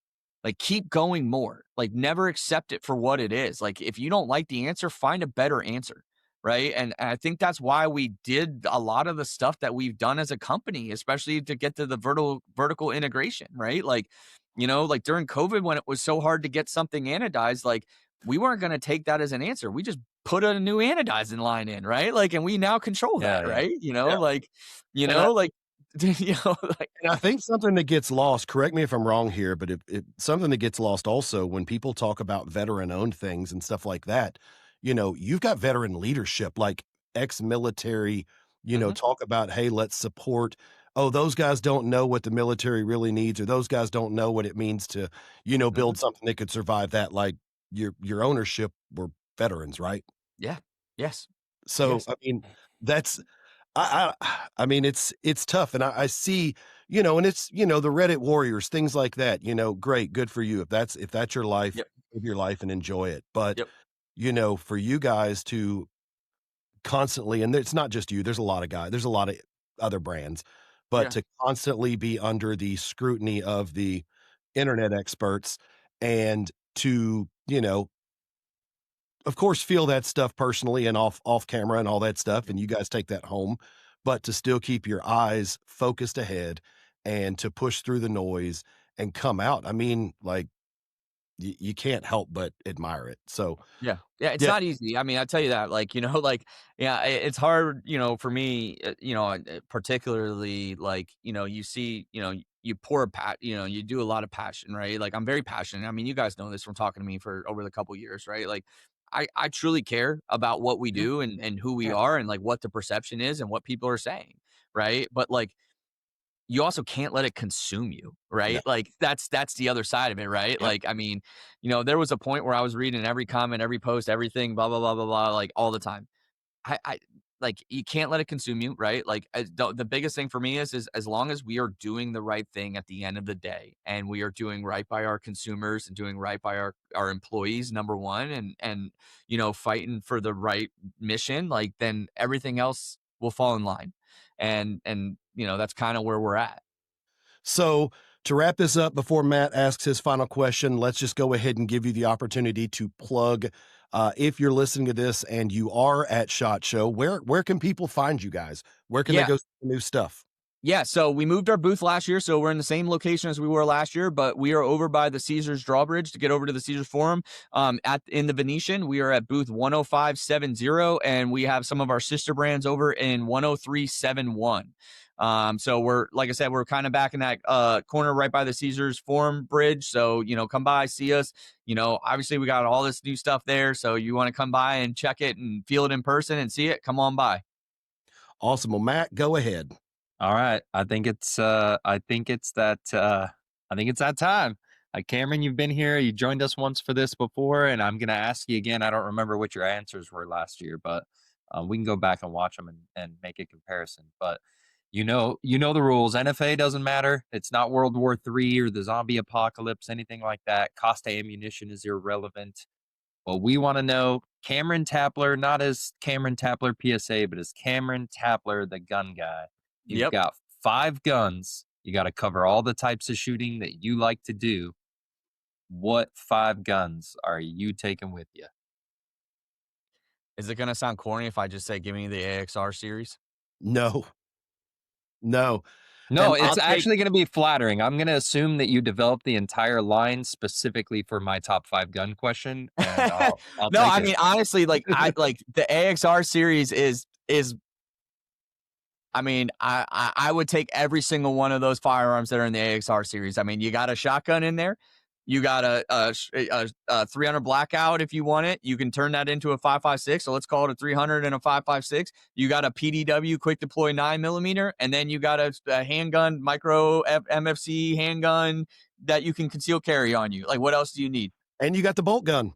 [SPEAKER 1] like keep going more, like never accept it for what it is. Like if you don't like the answer, find a better answer, right? And I think that's why we did a lot of the stuff that we've done as a company, especially to get to the vertical integration, right? Like like during COVID when it was so hard to get something anodized, like we weren't going to take that as an answer. We just put a new anodizing line in, right? Like, and we now control that,
[SPEAKER 2] Yeah.
[SPEAKER 1] right?
[SPEAKER 3] Yeah. And
[SPEAKER 1] Like, like,
[SPEAKER 3] And I think something that gets lost, correct me if I'm wrong here, but if something that gets lost also when people talk about veteran owned things and stuff like that, you've got veteran leadership, like ex-military,
[SPEAKER 1] mhm,
[SPEAKER 3] talk about, hey, let's support. Oh, those guys don't know what the military really needs, or those guys don't know what it means to,
[SPEAKER 1] mhm,
[SPEAKER 3] build something that could survive that. Like your ownership were veterans, right?
[SPEAKER 1] yeah, yes,
[SPEAKER 3] So
[SPEAKER 1] yes,
[SPEAKER 3] I mean, that's I mean, it's tough, and I see, and it's, the Reddit warriors, things like that, great, good for you. If that's your life,
[SPEAKER 1] yep,
[SPEAKER 3] live your life and enjoy it. But,
[SPEAKER 1] yep,
[SPEAKER 3] for you guys to constantly, and it's not just you, there's a lot of guys, there's a lot of other brands, but
[SPEAKER 1] yeah,
[SPEAKER 3] to constantly be under the scrutiny of the internet experts and to, of course, feel that stuff personally and off camera and all that stuff, and you guys take that home, but to still keep your eyes focused ahead and to push through the noise and come out. I mean, like you can't help but admire it. So
[SPEAKER 1] Yeah. Yeah, it's
[SPEAKER 3] yeah,
[SPEAKER 1] not easy. I mean, I tell you that, like, like, yeah, it's hard, for me, particularly, like, you see, you pour you do a lot of passion, right? Like, I'm very passionate. I mean, you guys know this from talking to me for over the couple years, right? Like, I truly care about what we
[SPEAKER 3] Mhm.
[SPEAKER 1] do and who we
[SPEAKER 3] Yeah,
[SPEAKER 1] are and like what the perception is and what people are saying, right? But like, you also can't let it consume you,
[SPEAKER 3] no,
[SPEAKER 1] right? Like that's the other side of it, right?
[SPEAKER 3] yep.
[SPEAKER 1] Like, I mean, there was a point where I was reading every comment, every post, everything, blah blah blah blah blah, like all the time. I like you can't let it consume you, right? Like the biggest thing for me is as long as we are doing the right thing at the end of the day, and we are doing right by our consumers and doing right by our employees, number one, and fighting for the right mission, like then everything else will fall in line, and that's kind of where we're at.
[SPEAKER 3] So to wrap this up before Matt asks his final question, let's just go ahead and give you the opportunity to plug. If you're listening to this and you are at SHOT Show, where can people find you guys? Where can they
[SPEAKER 1] Yeah.
[SPEAKER 3] go see the new stuff?
[SPEAKER 1] Yeah, so we moved our booth last year, so we're in the same location as we were last year, but we are over by the Caesars Drawbridge to get over to the Caesars Forum. In the Venetian, we are at booth 10570, and we have some of our sister brands over in 10371. So we're, like I said, we're kind of back in that corner right by the Caesars Forum Bridge. So come by, see us. Obviously we got all this new stuff there, so you want to come by and check it and feel it in person and see it, come on by.
[SPEAKER 3] Awesome. Well, Matt, go ahead.
[SPEAKER 2] All right. I think it's that time. Cameron, you've been here. You joined us once for this before, and I'm gonna ask you again. I don't remember what your answers were last year, but we can go back and watch them and make a comparison. But the rules. NFA doesn't matter. It's not World War III or the zombie apocalypse, anything like that. Cost of ammunition is irrelevant. Well, we want to know Cameron Tapler, not as Cameron Tapler PSA, but as Cameron Tapler, the gun guy. You've
[SPEAKER 1] Yep.
[SPEAKER 2] got 5 guns. You got to cover all the types of shooting that you like to do. What 5 guns are you taking with you?
[SPEAKER 1] Is it gonna sound corny if I just say, give me the AXR series?
[SPEAKER 3] No, no.
[SPEAKER 2] No,
[SPEAKER 3] And
[SPEAKER 2] it's
[SPEAKER 1] I'll take
[SPEAKER 2] actually going to be flattering. I'm going to assume that you developed the entire line specifically for my top 5 gun question, and I'll
[SPEAKER 1] No,
[SPEAKER 2] take
[SPEAKER 1] I
[SPEAKER 2] it.
[SPEAKER 1] mean, honestly, like I like the AXR series is I mean, I would take every single one of those firearms that are in the AXR series. I mean, you got a shotgun in there. You got a 300 blackout if you want it. You can turn that into a 5.56. So let's call it a 300 and a 5.56. You got a PDW quick deploy 9mm, and then you got a handgun, micro MFC handgun that you can conceal carry on you. Like, what else do you need?
[SPEAKER 3] you got the bolt gun.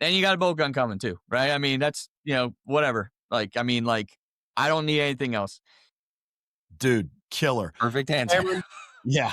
[SPEAKER 1] And you got a bolt gun coming too, right? I mean, that's whatever. Like, I mean, like, I don't need anything else.
[SPEAKER 3] Dude, killer.
[SPEAKER 2] Perfect answer.
[SPEAKER 3] Cameron, yeah.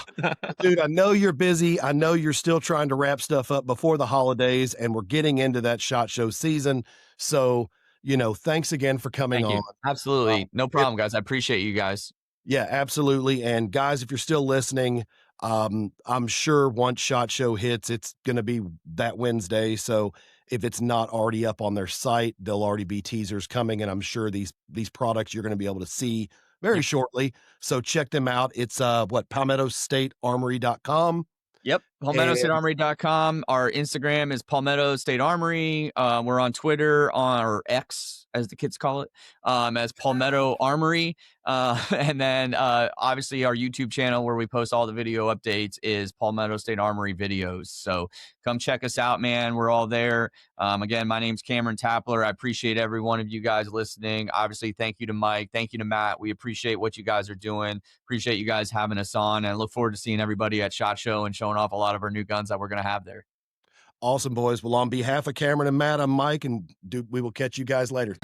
[SPEAKER 3] Dude, I know you're busy. I know you're still trying to wrap stuff up before the holidays, and we're getting into that SHOT Show season. So, thanks again for coming
[SPEAKER 2] Thank you.
[SPEAKER 3] on.
[SPEAKER 1] Absolutely. No problem, guys. I appreciate you guys.
[SPEAKER 3] Yeah, absolutely. And guys, if you're still listening, I'm sure once SHOT Show hits, it's going to be that Wednesday. So if it's not already up on their site, there'll already be teasers coming, and I'm sure these products you're going to be able to see very shortly. So check them out. It's PalmettoStateArmory.com.
[SPEAKER 1] Yep. PalmettoStateArmory.com. Our Instagram is Palmetto State Armory. We're on Twitter, or X, as the kids call it, as Palmetto Armory. And then obviously our YouTube channel where we post all the video updates is Palmetto State Armory videos. So come check us out, man. We're all there. Again, my name's Cameron Tapler. I appreciate every one of you guys listening. Obviously, thank you to Mike. Thank you to Matt. We appreciate what you guys are doing. Appreciate you guys having us on, and look forward to seeing everybody at SHOT Show and showing off a lot of our new guns that we're going to have there.
[SPEAKER 3] Awesome, boys. Well, on behalf of Cameron and Matt, I'm Mike, and we will catch you guys later.